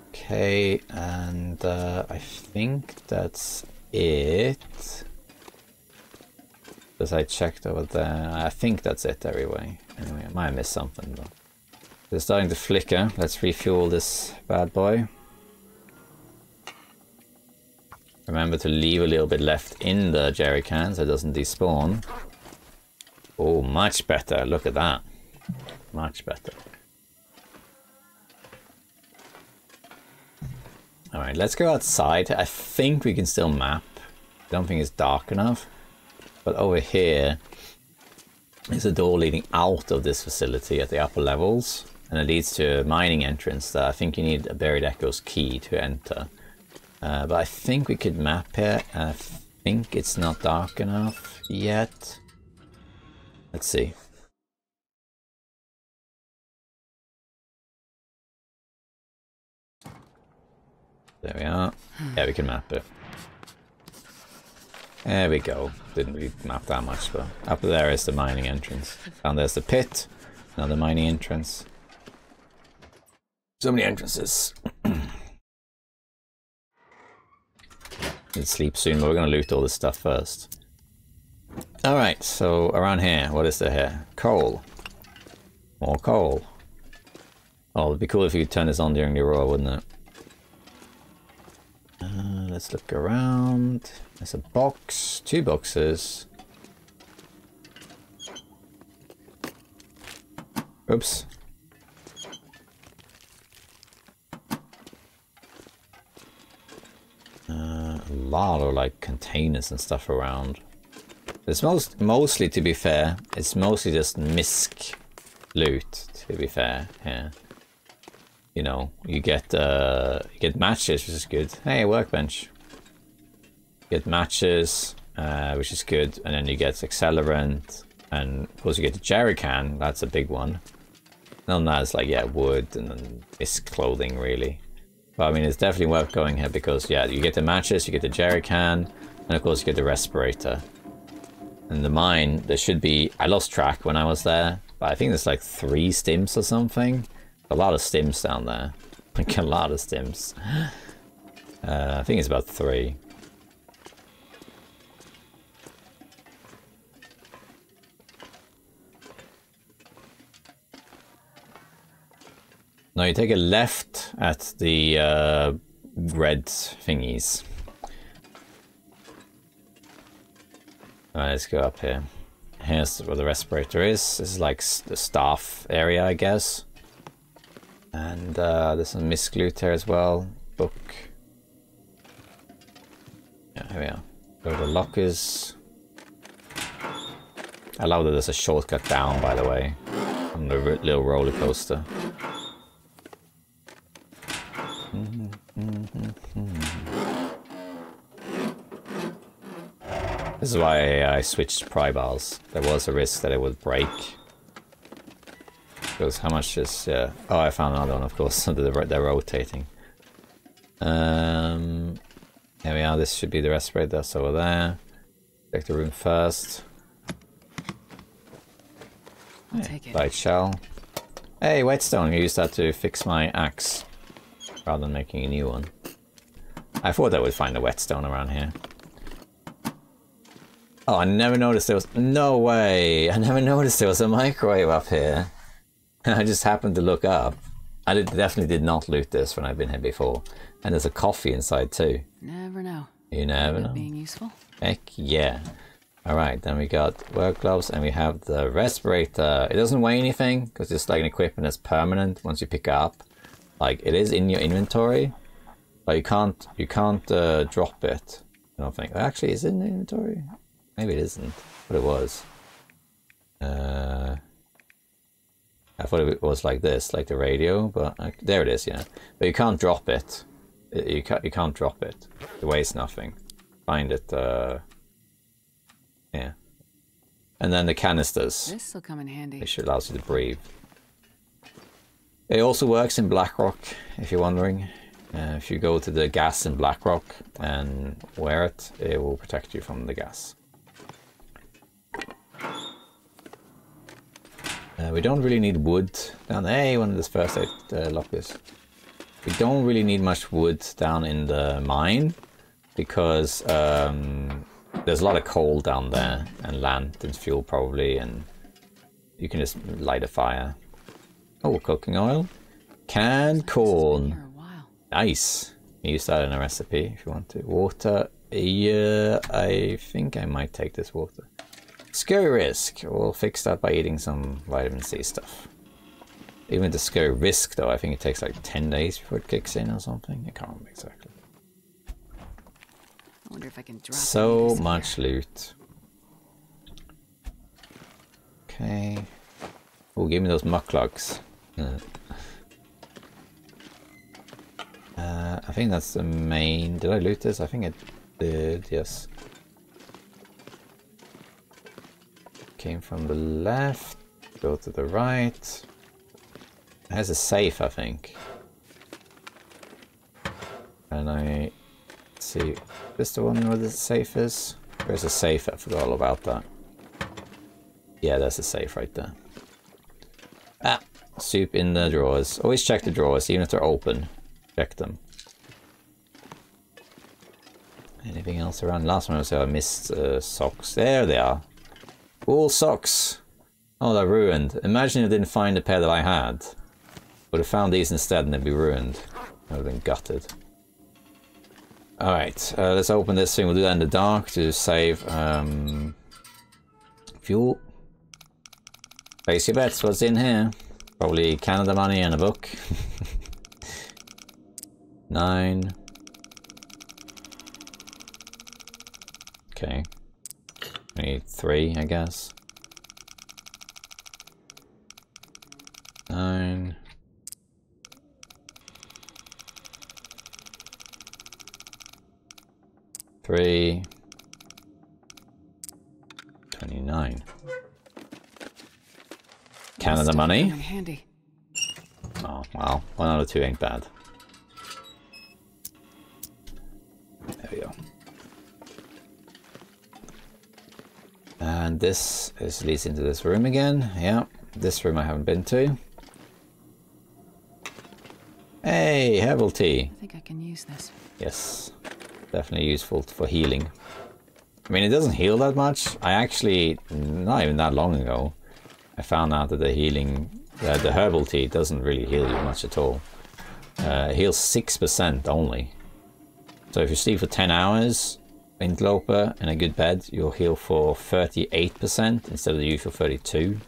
Speaker 1: Okay, and I think that's it. Because I checked over there. I think that's it anyway. Anyway, I might have missed something though. It's starting to flicker. Let's refuel this bad boy. Remember to leave a little bit left in the jerry can so it doesn't despawn. Oh, much better. Look at that. Much better. Alright, let's go outside. I think we can still map. Don't think it's dark enough. But over here is a door leading out of this facility at the upper levels. And it leads to a mining entrance that I think you need a Buried Echoes key to enter. But I think we could map here. I think it's not dark enough yet. Let's see. There we are. Yeah, we can map it. There we go. Didn't really map that much, but up there is the mining entrance. Down there's the pit. Another mining entrance. So many entrances. We'll sleep soon, but we're going to loot all this stuff first. Alright, so around here, what is there here? Coal. More coal. Oh, it'd be cool if you could turn this on during the aurora, wouldn't it? Let's look around. There's a box. 2 boxes. Oops. A lot of like containers and stuff around. It's mostly, to be fair, it's mostly just misc loot, to be fair, yeah. You know, you get matches, which is good. Hey, workbench. You get matches, which is good, and then you get accelerant, and of course you get a jerry can. That's a big one. None of that is like, yeah, wood and then misc clothing, really. But I mean, it's definitely worth going here because, yeah, you get the matches, you get the jerry can, and of course you get the respirator. And the mine, there should be, I lost track when I was there, but I think there's like 3 stims or something. A lot of stims down there. Like a lot of stims. I think it's about 3. Now you take a left at the red thingies. Alright, let's go up here. Here's where the respirator is. This is like the staff area, I guess. And there's some misc loot here as well. Book. Yeah, here we are. Go to the lockers. I love that there's a shortcut down, by the way, on the little roller coaster. This is why I switched pry bars. There was a risk that it would break. Because how much is... yeah. Oh, I found another one, of course. They're rotating. Here we are. This should be the respirator. That's over there. Check the room first.
Speaker 2: I'll take it.
Speaker 1: Light shell. Hey, whetstone. I used that to fix my axe. Rather than making a new one. I thought I would find a whetstone around here. Oh, I never noticed there was... no way! I never noticed there was a microwave up here. I just happened to look up. I definitely did not loot this when I've been here before. And there's a coffee inside too.
Speaker 2: Never know.
Speaker 1: You never know.
Speaker 2: Being useful.
Speaker 1: Heck yeah. Alright, then we got work gloves and we have the respirator. It doesn't weigh anything because it's like an equipment that's permanent once you pick it up. Like, it is in your inventory, but you can't drop it. I don't think. Actually, is it in the inventory? Maybe it isn't, but it was. I thought it was like this, like the radio, but there it is, yeah. But you can't drop it. You can't drop it. It weighs nothing. Find it. Yeah. And then the canisters.
Speaker 2: This will come in handy.
Speaker 1: Which allows you to breathe. It also works in Blackrock, if you're wondering. If you go to the gas in Blackrock and wear it, it will protect you from the gas. We don't really need wood down there. Hey, one of these first aid lockers. We don't really need much wood down in the mine because there's a lot of coal down there and lanterns, fuel probably, and you can just light a fire. Oh, cooking oil. Canned corn. Nice. You use that in a recipe if you want to. Water. Yeah, I think I might take this water. Scurry risk. We'll fix that by eating some vitamin C stuff. Even the scurry risk, though, I think it takes like 10 days before it kicks in or something. I can't remember exactly.
Speaker 2: I wonder if I can drop
Speaker 1: So much loot. Okay. Oh, give me those mucklucks. I think that's the main... Did I loot this? I think I did, yes. Came from the left. Go to the right. It has a safe, I think. And I... Let's see. Is this the one where the safe is? Where's the safe? I forgot all about that. Yeah, that's a safe right there. Ah! Soup in the drawers. Always check the drawers, even if they're open. Check them. Anything else around? Last one I missed socks. There they are. Wool socks. Oh, they're ruined. Imagine if I didn't find the pair that I had. Would have found these instead and they'd be ruined. I would have been gutted. Alright, let's open this thing. We'll do that in the dark to save fuel. Place your bets. What's in here? Probably Canada money and a book. 9. Okay. We need 3, I guess. 9. 3. 29. Canada money.
Speaker 2: Handy.
Speaker 1: Oh, well, 1 out of 2 ain't bad. There we go. And this leads into this room again. Yeah, this room I haven't been to. Hey, herbal tea.
Speaker 2: I think I can use this.
Speaker 1: Yes, definitely useful for healing. I mean, it doesn't heal that much. I actually, not even that long ago, I found out that the healing, the herbal tea doesn't really heal you much at all. It heals 6% only. So if you sleep for 10 hours, interloper in a good bed, you'll heal for 38% instead of the usual 32%. And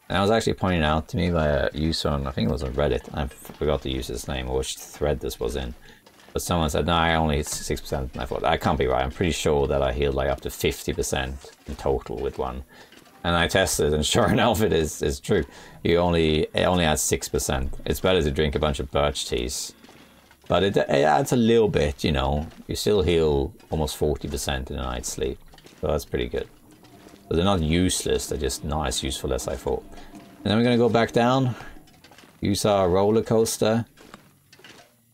Speaker 1: that was actually pointed out to me by a user on, I think it was on Reddit. I forgot the user's name or which thread this was in. But someone said, no, I only 6%. And I thought, that can't be right. I'm pretty sure that I healed like up to 50% in total with one. And I tested, and sure enough, it is true. It only adds 6%. It's better to drink a bunch of birch teas. But it adds a little bit, you know. You still heal almost 40% in a night's sleep. So that's pretty good. But they're not useless, they're just not as useful as I thought. And then we're going to go back down. Use our roller coaster.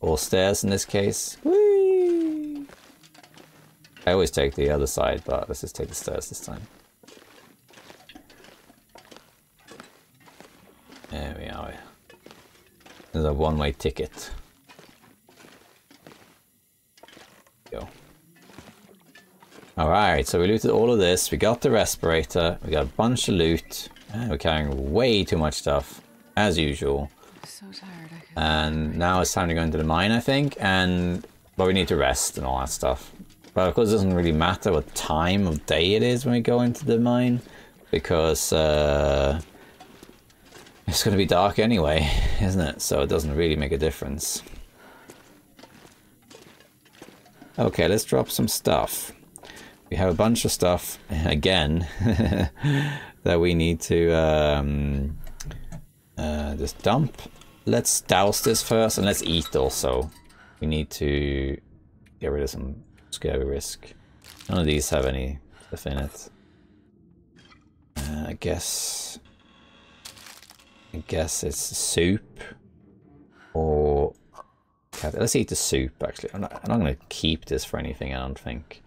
Speaker 1: Or stairs in this case. Whee! I always take the other side, but let's just take the stairs this time. There we are. There's a one-way ticket. Go. Alright, so we looted all of this. We got the respirator. We got a bunch of loot. We're carrying way too much stuff, as usual.
Speaker 2: So tired.
Speaker 1: And now it's time to go into the mine, I think. But we need to rest and all that stuff. But of course, it doesn't really matter what time of day it is when we go into the mine, because it's going to be dark anyway, isn't it? So it doesn't really make a difference. Okay, let's drop some stuff. We have a bunch of stuff, again, that we need to just dump. Let's douse this first, and let's eat also. We need to get rid of some scary risk. None of these have any stuff in it. I guess it's soup or let's eat the soup. Actually, I'm not going to keep this for anything. I don't think.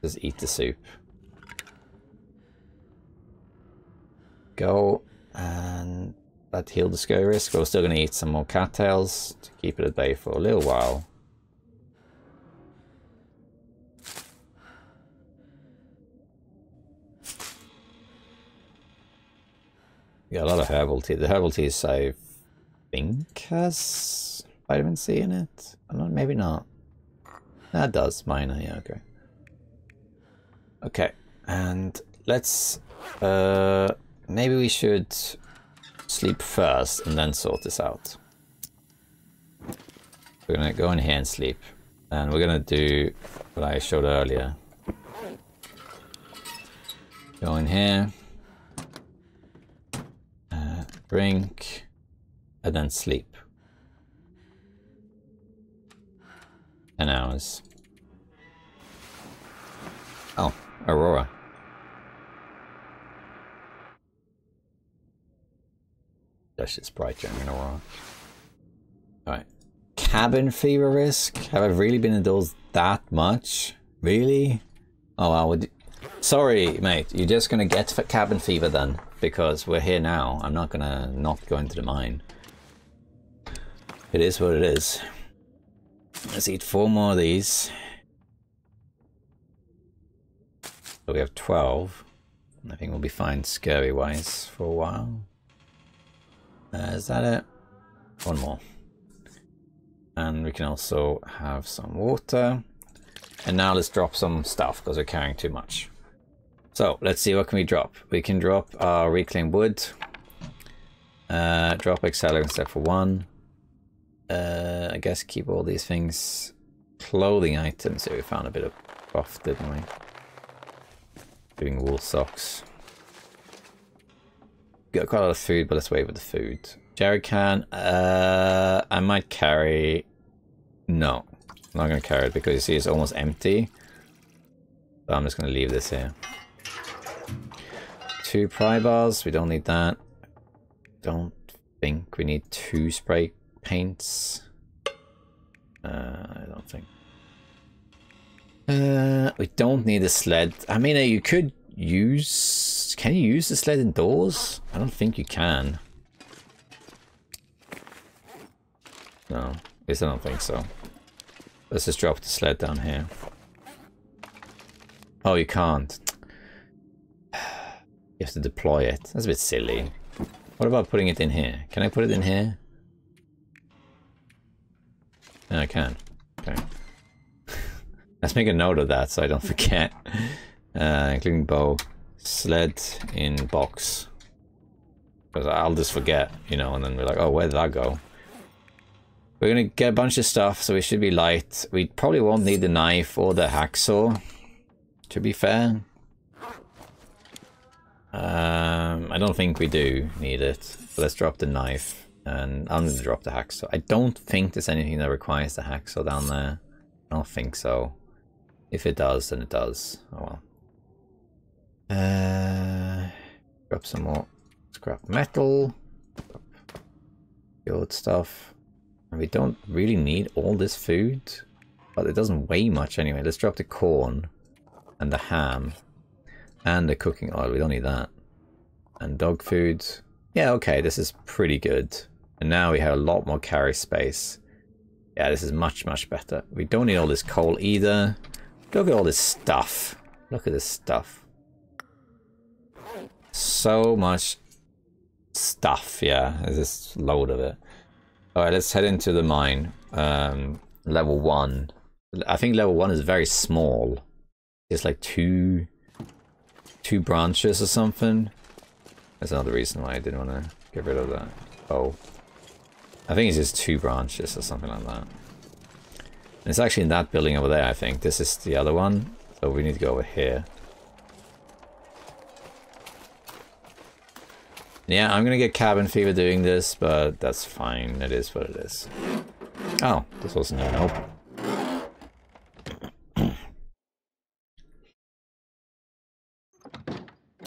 Speaker 1: Just eat the soup. Go, and that healed the scary risk. But we're still going to eat some more cattails to keep it at bay for a little while. We got a lot of herbal tea. The herbal teas, I think, has vitamin C in it. I don't know, maybe not. That does. Minor, yeah, okay. Okay, and let's Maybe we should sleep first and then sort this out. We're gonna go in here and sleep. And we're gonna do what I showed earlier. Go in here. Drink. And then sleep. 10 hours. Oh, Aurora. That's just brighter in Aurora. Alright. Cabin fever risk? Have I really been indoors that much? Really? Oh well, sorry mate, you're just gonna get cabin fever then. Because we're here now. I'm not gonna not go into the mine. It is what it is. Let's eat 4 more of these. So we have 12. I think we'll be fine scurvy wise for a while. Is that it? 1 more. And we can also have some water. And now let's drop some stuff because we're carrying too much. So let's see, what can we drop? We can drop our reclaimed wood. Drop accelerate except for 1. I guess keep all these things. Clothing items. Here we found a bit of buff, didn't we? Doing wool socks. Got quite a lot of food, but let's wait with the food. Jerry can. I might carry. No, I'm not gonna carry it because you see it's almost empty. So I'm just gonna leave this here. 2 pry bars. We don't need that. Don't think we need 2 spray paints. I don't think. We don't need a sled. I mean, you could use... Can you use the sled indoors? I don't think you can. No, at least I don't think so. Let's just drop the sled down here. Oh, you can't. You have to deploy it. That's a bit silly. What about putting it in here? Can I put it in here? No, I can. Okay. Let's make a note of that so I don't forget. Including bow. Sled in box. Because I'll just forget, you know, and then we're like, oh, where did that go? We're gonna get a bunch of stuff, so we should be light. We probably won't need the knife or the hacksaw, to be fair. I don't think we do need it. So let's drop the knife, and I'm gonna drop the hacksaw. I don't think there's anything that requires the hacksaw down there. I don't think so. If it does, then it does. Oh well. Drop some more scrap metal. Good stuff. And we don't really need all this food, but it doesn't weigh much anyway. Let's drop the corn and the ham and the cooking oil. We don't need that. And dog food. Yeah, okay, this is pretty good. And now we have a lot more carry space. Yeah, this is much, much better. We don't need all this coal either. Look at all this stuff. Look at this stuff. So much stuff, yeah. There's this load of it. Alright, let's head into the mine. Level 1. I think level 1 is very small. It's like two branches or something. That's another reason why I didn't want to get rid of that. Oh. I think it's just 2 branches or something like that. And it's actually in that building over there, I think. This is the other one. So we need to go over here. Yeah, I'm gonna get cabin fever doing this, but that's fine. It is what it is. Oh, this wasn't even open.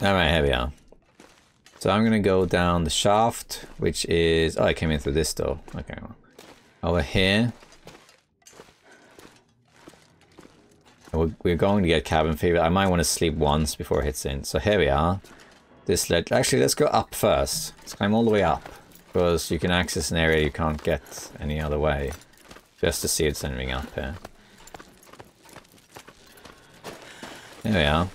Speaker 1: Alright, here we are. So I'm gonna go down the shaft, which is... Oh, I came in through this door. Okay, well. Over here. We're going to get cabin fever. I might want to sleep once before it hits in. So here we are. This led... Actually, let's go up first. Let's climb all the way up. Because you can access an area you can't get any other way. Just to see if there's anything up here. There we are.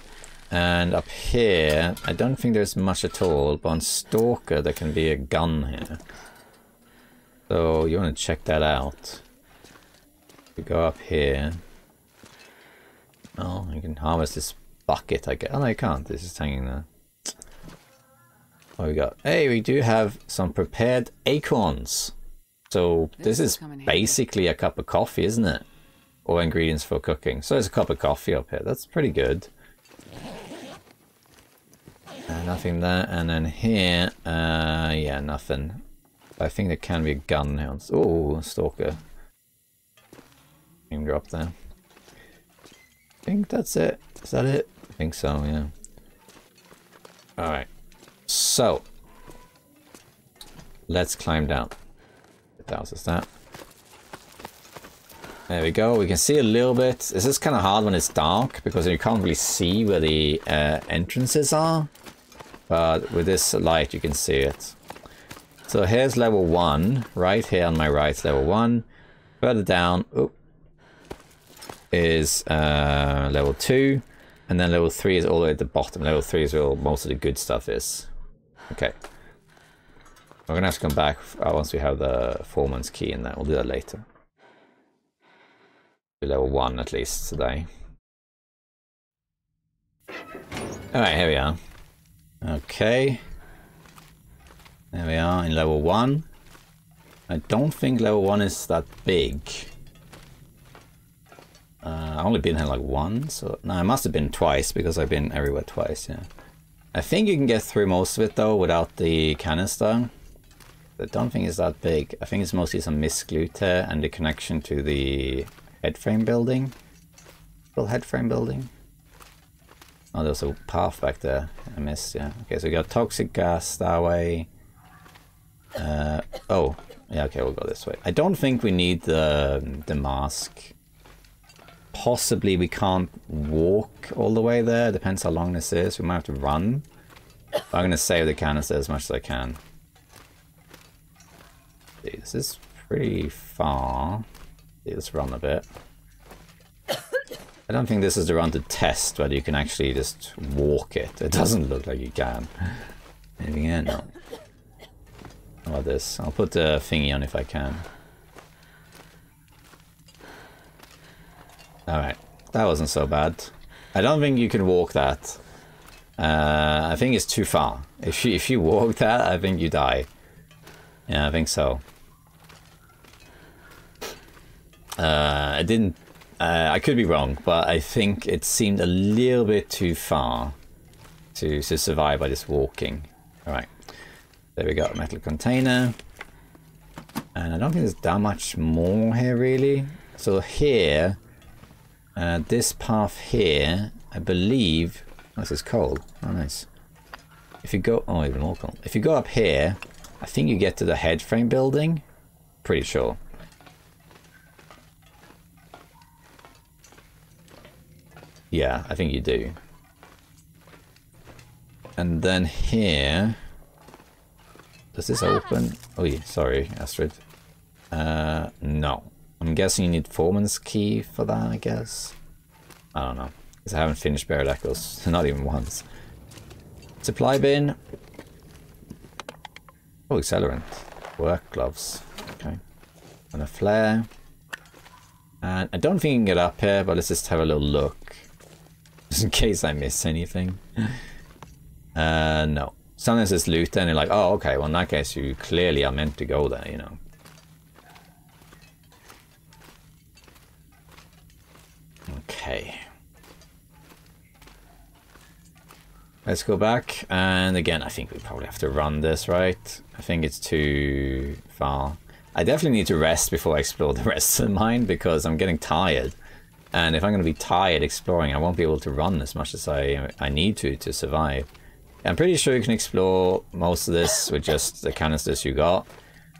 Speaker 1: And up here, I don't think there's much at all. But on Stalker, there can be a gun here. So you want to check that out. You go up here. Oh, you can harvest this bucket, I guess. Oh, no, you can't. This is hanging there. What we got? Hey, we do have some prepared acorns. So this is basically a cup of coffee, isn't it? Or ingredients for cooking. So there's a cup of coffee up here. That's pretty good. Nothing there. And then here, yeah, nothing. I think there can be a gun here. Oh, stalker. Name drop there. I think that's it. Is that it? I think so, yeah. Alright. So. Let's climb down. What is that? There we go. We can see a little bit. This is kind of hard when it's dark because you can't really see where the entrances are. But with this light you can see it. So here's level 1. Right here on my right is level 1. Further down is level 2. And then level 3 is all the way at the bottom. Level 3 is where most of the good stuff is. Okay. We're going to have to come back once we have the foreman's key in there. We'll do that later. Do level 1 at least today. Alright, here we are. Okay. There we are in level 1. I don't think level 1 is that big. I've only been here like once. No, I must have been twice because I've been everywhere twice, yeah. I think you can get through most of it though without the canister. I don't think it's that big. I think it's mostly some misglute here and the connection to the headframe building. Little headframe building. Oh, there's a path back there. I missed, yeah. Okay, so we got toxic gas that way. Oh, yeah, okay, we'll go this way. I don't think we need the mask. Possibly we can't walk all the way there. Depends how long this is. We might have to run. But I'm going to save the canister as much as I can. See, this is pretty far. Let's run a bit. I don't think this is the run to test whether you can actually just walk it. It doesn't look like you can. Anything here? No. How about this? I'll put the thingy on if I can. Alright. That wasn't so bad. I don't think you can walk that. I think it's too far. If you walk that, I think you die. Yeah, I think so. I didn't... I could be wrong, but I think it seemed a little bit too far to survive by just walking. Alright. There we go, metal container. And I don't think there's that much more here, really. So here, this path here, I believe... Oh, this is cold. Oh, nice. If you go... Oh, even more cold. If you go up here, I think you get to the headframe building. Pretty sure. Yeah, I think you do. And then here... Does this open? Oh, yeah, sorry, Astrid. No. I'm guessing you need foreman's key for that, I guess. I don't know. Because I haven't finished Buried Echoes. Not even once. Supply bin. Oh, accelerant. Work gloves. Okay. And a flare. And I don't think you can get up here, but let's just have a little look. Just in case I miss anything. No. Sometimes it's loot and you're like, oh, okay, well in that case you clearly are meant to go there, you know. Okay. Let's go back, and again, I think we probably have to run this, right? I think it's too far. I definitely need to rest before I explore the rest of mine, because I'm getting tired. And if I'm going to be tired exploring, I won't be able to run as much as I need to survive. I'm pretty sure you can explore most of this with just the canisters you got.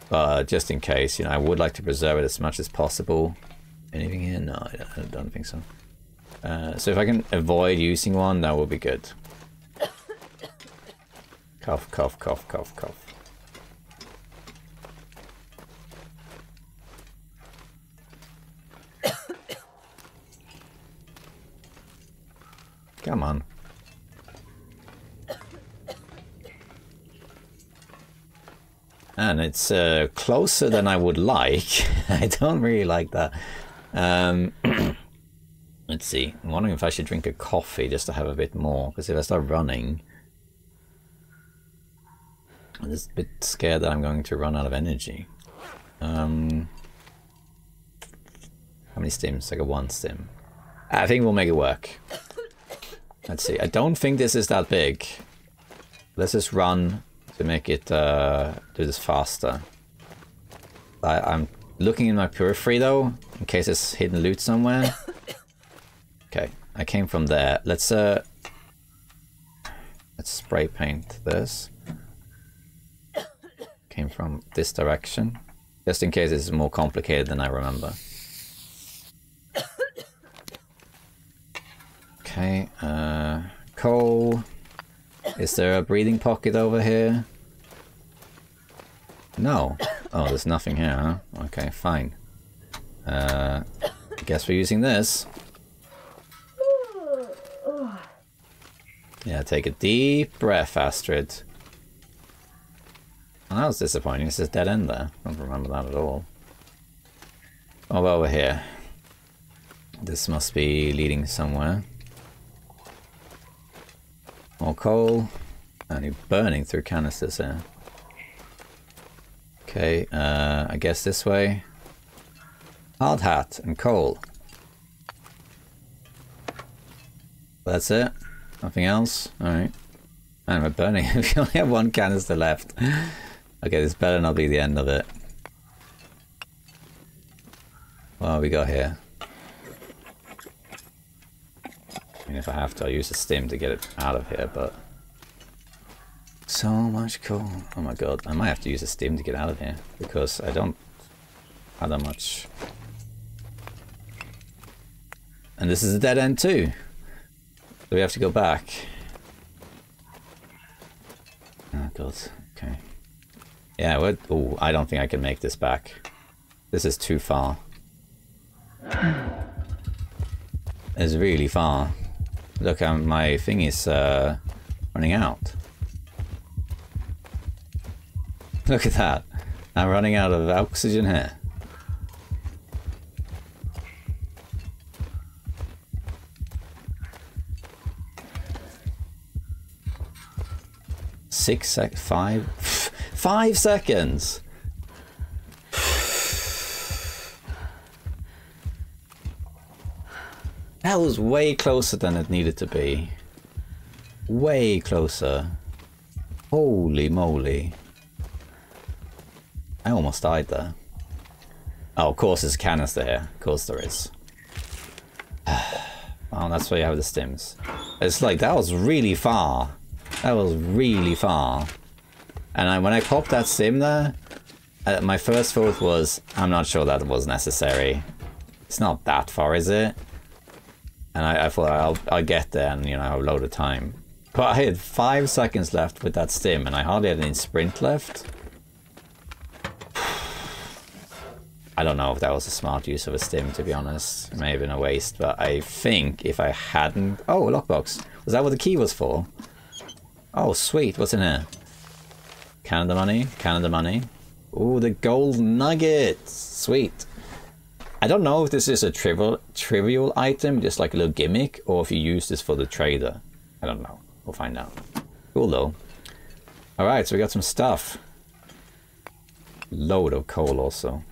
Speaker 1: But just in case, you know, I would like to preserve it as much as possible. Anything here? No, I don't think so. So if I can avoid using one, that would be good. Cough, cough, cough, cough, cough. Come on. And it's closer than I would like. I don't really like that. Let's see. I'm wondering if I should drink a coffee just to have a bit more. Because if I start running... I'm just a bit scared that I'm going to run out of energy. How many stims? I got 1 stim. I think we'll make it work. Let's see. I don't think this is that big. Let's just run to make it do this faster. I'm looking in my periphery though, in case there's hidden loot somewhere. Okay, I came from there. Let's spray paint this. Came from this direction, just in case it's more complicated than I remember. Okay, coal. Is there a breathing pocket over here? No. Oh, there's nothing here, huh? Okay, fine. I guess we're using this. Yeah, take a deep breath, Astrid. Oh, that was disappointing. It's just dead end there. I don't remember that at all. Oh, over here. This must be leading somewhere. More coal. And you're burning through canisters here. Okay, I guess this way. Hard hat and coal. That's it. Nothing else? Alright. Man, we're burning. We only have 1 canister left. Okay, this better not be the end of it. What we got here? I mean, if I have to, I'll use a stim to get it out of here, but... So much coal. Oh my god, I might have to use a stim to get out of here, because I don't have that much. And this is a dead end too. So we have to go back. Oh god, okay. Yeah, oh, I don't think I can make this back. This is too far. It's really far. Look, my thing is running out. Look at that. I'm running out of oxygen here. Five seconds. That was way closer than it needed to be. Way closer. Holy moly. I almost died there. Oh, of course there's a canister here. Of course there is. Oh, that's why you have the stims. It's like, that was really far. That was really far. And when I popped that stim there, my first thought was, I'm not sure that was necessary. It's not that far, is it? And I thought I'll get there and, you know, have a load of time. But I had 5 seconds left with that stim and I hardly had any sprint left. I don't know if that was a smart use of a stim, to be honest. It may have been a waste, but I think if I hadn't... Oh, a lockbox. Was that what the key was for? Oh, sweet. What's in here? Canada money. Canada money. Ooh, the gold nuggets. Sweet. I don't know if this is a trivial item, just like a little gimmick, or if you use this for the trader. I don't know. We'll find out. Cool, though. Alright, so we got some stuff. Load of coal, also.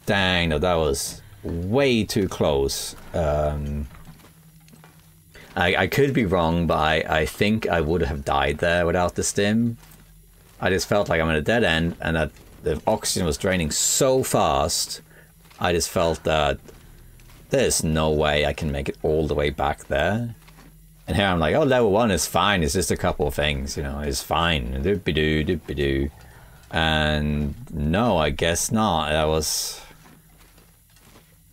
Speaker 1: Dang, no, that was way too close. I could be wrong, but I think I would have died there without the stim. I just felt like I'm at a dead end, and that the oxygen was draining so fast. I just felt that there's no way I can make it all the way back there. And here I'm like, oh, level 1 is fine. It's just a couple of things, you know, it's fine. Doopy-doo, doopy-doo. And no, I guess not. That was...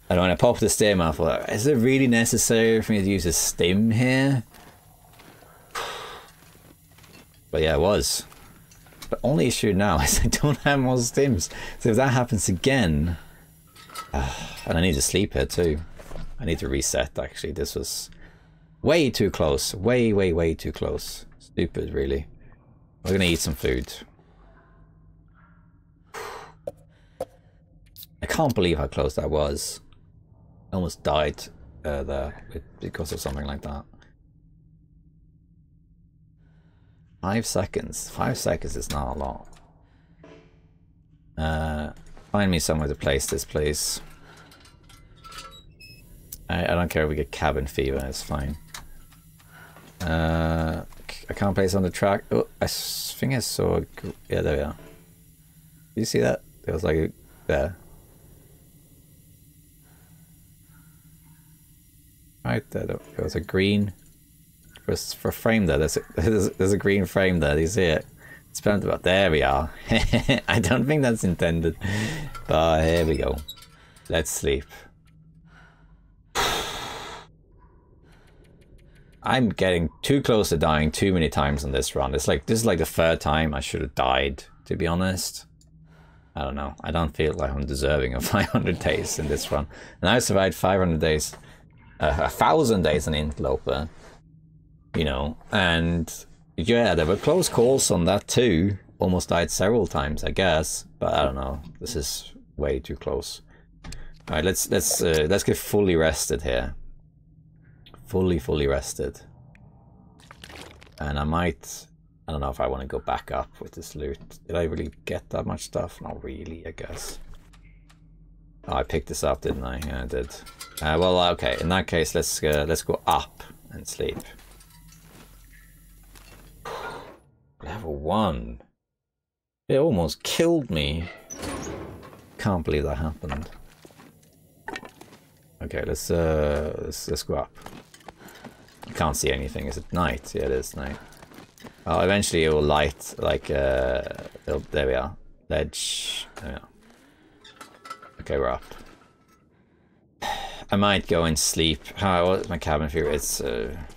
Speaker 1: And when I popped the stim, I thought, is it really necessary for me to use a stim here? But yeah, it was. The only issue now is I don't have more stims. So if that happens again... and I need to sleep here too. I need to reset, actually. This was way too close. Way, way, way too close. Stupid, really. We're gonna eat some food. I can't believe how close that was. I almost died there because of something like that. 5 seconds. 5 seconds is not a lot. Find me somewhere to place this, please. I don't care if we get cabin fever, it's fine. I can't place on the track. Oh, I think I saw a... Yeah, there we are. Did you see that? There was like a... There. Right there, there was a green... For frame there, there's a green frame there, do you see it? It's about... There we are. I don't think that's intended. But here we go. Let's sleep. I'm getting too close to dying too many times on this run. It's like, this is like the 3rd time I should have died, to be honest. I don't know. I don't feel like I'm deserving of 500 days in this run. And I survived 500 days, 1,000 days in Interloper, you know, and yeah, there were close calls on that too. Almost died several times, I guess, but I don't know. This is way too close. All right, let's get fully rested here. Fully rested. And I don't know if I want to go back up with this loot. Did I really get that much stuff? Not really, I guess. Oh, I picked this up, didn't I? Yeah, I did. Well, okay. In that case, let's go up and sleep. Level 1. It almost killed me. Can't believe that happened. Okay, let's go up. You can't see anything. Is it night? Yeah, it is night. Oh, eventually it will light, like, there we are. Ledge. There we are. Okay, we're up. I might go and sleep. What's my cabin fever? It's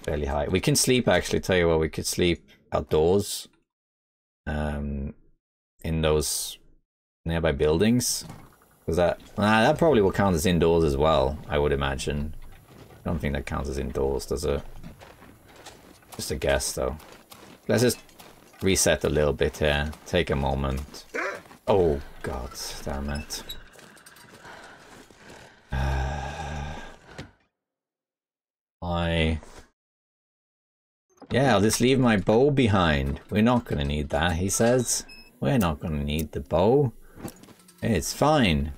Speaker 1: fairly high. We can sleep, actually. Tell you what, we could sleep outdoors. In those nearby buildings. Was that... that probably will count as indoors as well, I would imagine. I don't think that counts as indoors, does it? Just a guess, though. Let's just reset a little bit here. Take a moment. Oh, God damn it. Yeah, I'll just leave my bow behind. We're not going to need that, he says. We're not going to need the bow. It's fine.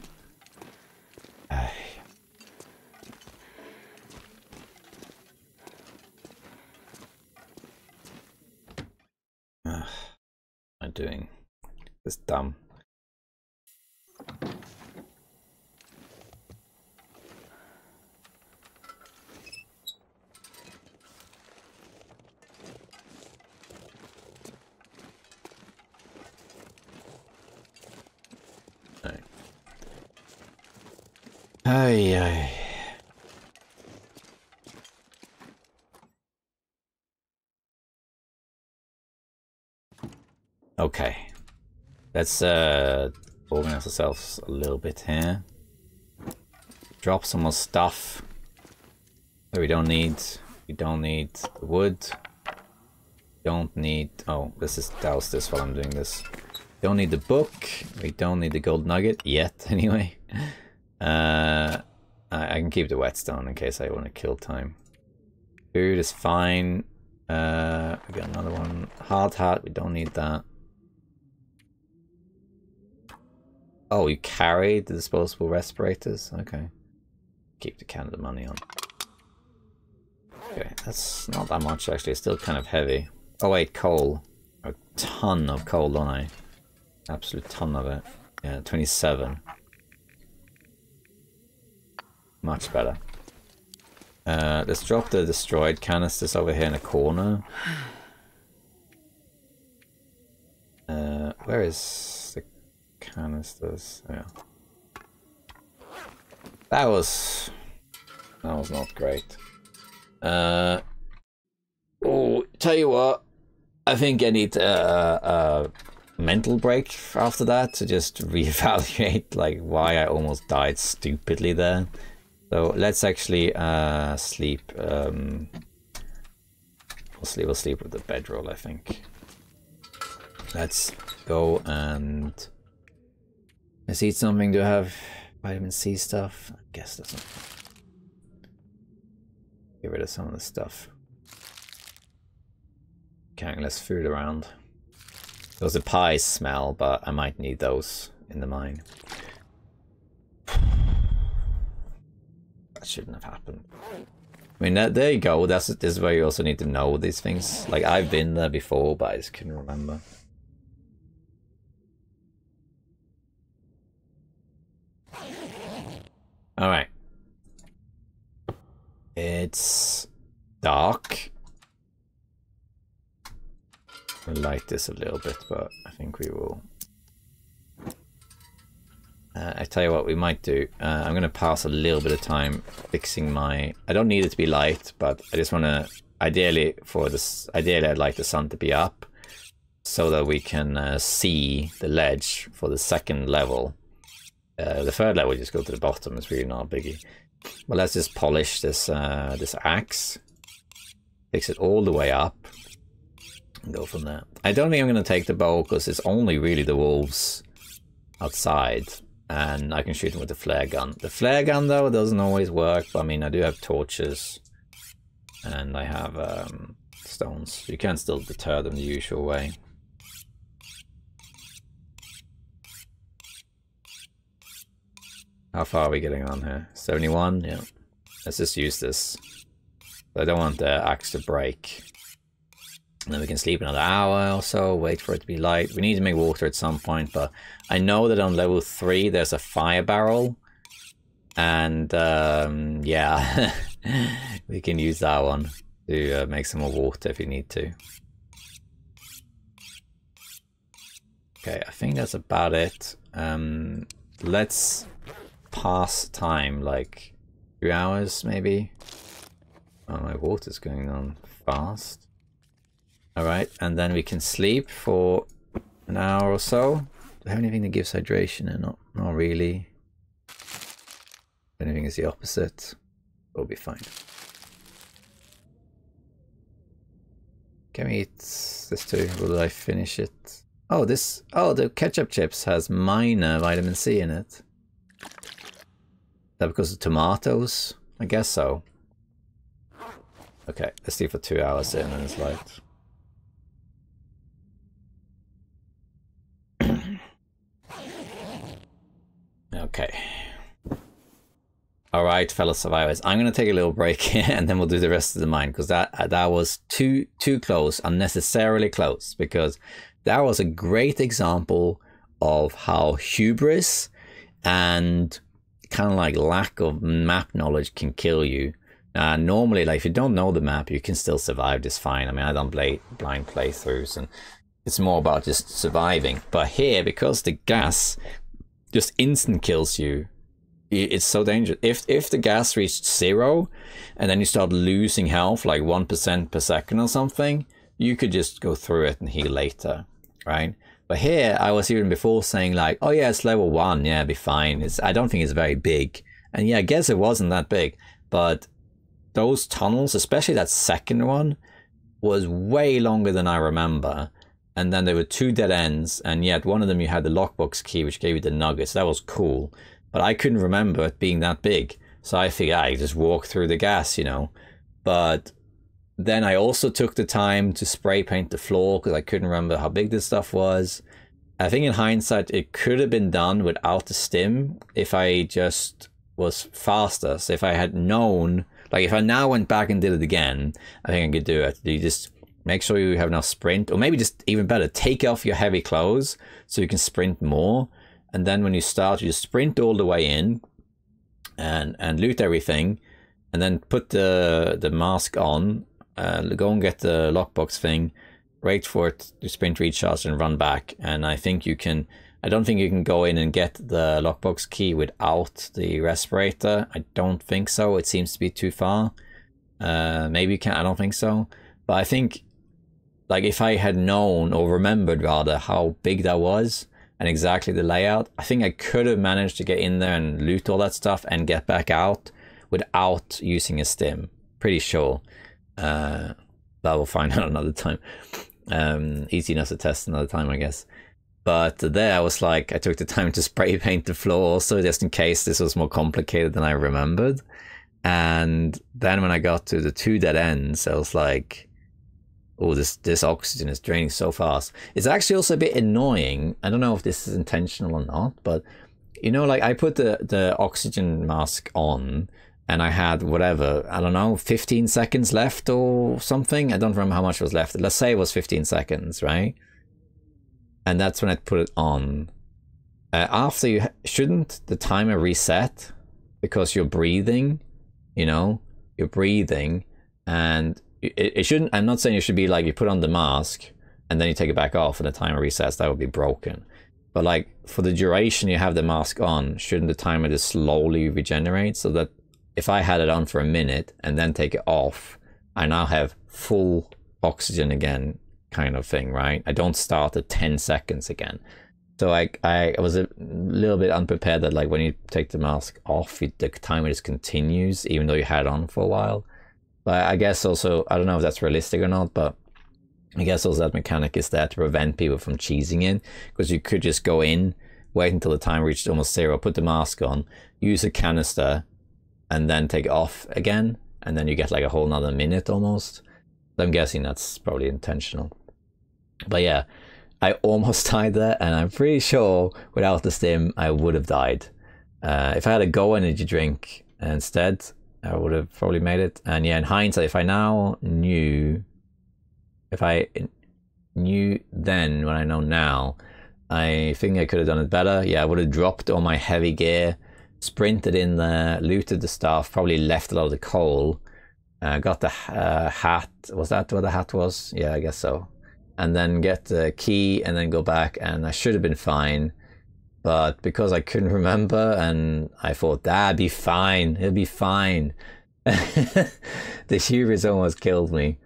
Speaker 1: What am I doing? This is dumb. Ay. Okay. Let's organize ourselves a little bit here. Drop some more stuff that we don't need. We don't need the wood. Don't need... Oh, let's just douse this while I'm doing this. Don't need the book. We don't need the gold nugget yet, anyway. I can keep the whetstone in case I want to kill time. Food is fine. We got another one. Hard hat, we don't need that. Oh, you carried the disposable respirators? Okay. Keep the Canada money on. Okay, that's not that much actually. It's still kind of heavy. Oh wait, coal. A ton of coal, don't I? Absolute ton of it. Yeah, 27. Much better. Let's drop the destroyed canisters over here in a corner. Where is the canisters? Oh, yeah. That was not great. Oh, tell you what, I think I need a mental break after that to just reevaluate like why I almost died stupidly there. So let's actually sleep. We'll sleep with the bedroll, I think. Let's go and let's eat something to have vitamin C stuff. I guess that's not. Get rid of some of the stuff. Carrying less food around. Those are pies smell, but I might need those in the mine. That shouldn't have happened. I mean, there you go. This is where you also need to know these things. Like, I've been there before, but I just couldn't remember. Alright. It's dark. We'll light this a little bit, but I think we will. I tell you what we might do. I'm going to pass a little bit of time fixing my... I don't need it to be light, but I just want to... Ideally, I'd like the sun to be up so that we can see the ledge for the second level. The third level, just go to the bottom. It's really not a biggie. Well, let's just polish this this axe. Fix it all the way up. And go from there. I don't think I'm going to take the bow because it's only really the wolves outside. And I can shoot them with the flare gun. The flare gun, though, doesn't always work. But, I mean, I do have torches. And I have stones. You can still deter them the usual way. How far are we getting on here? 71? Yeah. Let's just use this. I don't want the axe to break. And then we can sleep another hour or so, wait for it to be light. We need to make water at some point, but I know that on level 3 there's a fire barrel. And yeah, we can use that one to make some more water if you need to. Okay, I think that's about it. Let's pass time, like 2 hours maybe. Oh, my water's going on fast. Alright, and then we can sleep for an hour or so. Do I have anything that gives hydration? Not really. If anything is the opposite, we'll be fine. Can we eat this too? Will I finish it? Oh, the ketchup chips has minor vitamin C in it. Is that because of tomatoes? I guess so. Okay, let's sleep for 2 hours in and it's light. Okay. Alright, fellow survivors. I'm going to take a little break here and then we'll do the rest of the mine. Because that was too close, unnecessarily close. Because that was a great example of how hubris and kind of like lack of map knowledge can kill you. Normally, like if you don't know the map, you can still survive just fine. I mean, I don't blind playthroughs and it's more about just surviving. But here, because the gas just instant kills you, it's so dangerous. If the gas reached 0 and then you start losing health like 1% per second or something, you could just go through it and heal later, right? But here I was even before saying like, oh yeah, it's level 1, yeah, it'll be fine. I don't think it's very big. And yeah, I guess it wasn't that big, but those tunnels, especially that second one, was way longer than I remember. And then there were 2 dead ends, and yet one of them you had the lockbox key, which gave you the nuggets. That was cool. But I couldn't remember it being that big. So I figured I just walk through the gas, you know. But then I also took the time to spray paint the floor because I couldn't remember how big this stuff was. I think in hindsight, it could have been done without the stim if I just was faster. So if I had known, like if I now went back and did it again, I think I could do it. You just make sure you have enough sprint, or maybe just even better, take off your heavy clothes so you can sprint more. And then when you start, you just sprint all the way in and loot everything, and then put the mask on, go and get the lockbox thing, wait for it to sprint recharge and run back. And I think you can, I don't think you can go in and get the lockbox key without the respirator. I don't think so. It seems to be too far. Maybe you can, I don't think so. But I think, like, if I had known, or remembered rather, how big that was and exactly the layout, I think I could have managed to get in there and loot all that stuff and get back out without using a stim. Pretty sure. But we'll find out another time. Easy enough to test another time, I guess. But there I was like, I took the time to spray paint the floor also, just in case this was more complicated than I remembered. And then when I got to the 2 dead ends, I was like, Oh, this oxygen is draining so fast. It's actually also a bit annoying. I don't know if this is intentional or not, but you know, like I put the oxygen mask on and I had whatever, I don't know, 15 seconds left or something. I don't remember how much was left. Let's say it was 15 seconds, right? And that's when I put it on. After you, shouldn't the timer reset? Because you're breathing, you know, you're breathing, and it shouldn't, I'm not saying you should be like, you put on the mask and then you take it back off and the timer resets. That would be broken. But like for the duration you have the mask on, shouldn't the timer just slowly regenerate, so that if I had it on for a minute and then take it off, I now have full oxygen again, kind of thing, right? I don't start at 10 seconds again. So I was a little bit unprepared that like when you take the mask off, the timer just continues even though you had it on for a while. But I guess also, I don't know if that's realistic or not, but I guess also that mechanic is there to prevent people from cheesing in, because you could just go in, wait until the time reached almost 0, put the mask on, use a canister, and then take it off again, and then you get like a whole nother minute almost. So I'm guessing that's probably intentional. But yeah, I almost died there, and I'm pretty sure without the stim I would have died. If I had a Go energy drink instead, I would have probably made it. And yeah, in hindsight, if I knew then what I know now, I think I could have done it better. Yeah, I would have dropped all my heavy gear, sprinted in there, looted the stuff, probably left a lot of the coal, got the hat. Was that what the hat was? Yeah, I guess so. And then get the key and then go back, and I should have been fine. But because I couldn't remember and I thought, that'd be fine, it'll be fine. The hubris almost killed me.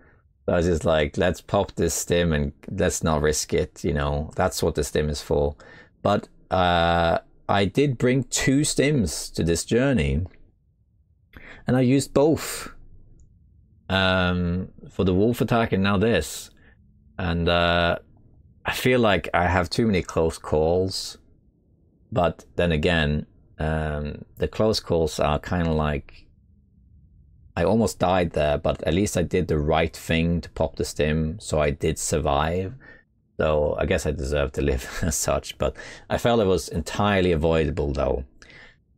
Speaker 1: So I was just like, let's pop this stim and let's not risk it, you know, that's what the stim is for. But I did bring 2 stims to this journey, and I used both for the wolf attack and now this. And I feel like I have too many close calls. But then again, the close calls are kind of like, I almost died there, but at least I did the right thing to pop the stim, so I did survive. So I guess I deserve to live as such, but I felt it was entirely avoidable though.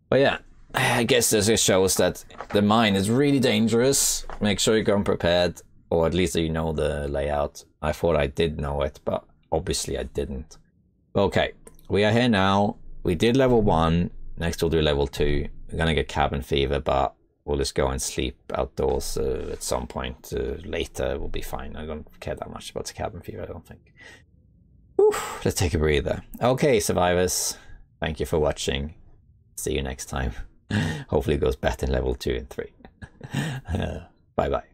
Speaker 1: But yeah, I guess this just shows that the mine is really dangerous. Make sure you come prepared, or at least that you know the layout. I thought I did know it, but obviously I didn't. Okay, we are here now. We did level 1. Next we'll do level 2. We're gonna get cabin fever, but we'll just go and sleep outdoors at some point later. We'll be fine. I don't care that much about the cabin fever, I don't think. Whew, let's take a breather. Okay, survivors. Thank you for watching. See you next time. Hopefully it goes better in level 2 and 3. Bye-bye.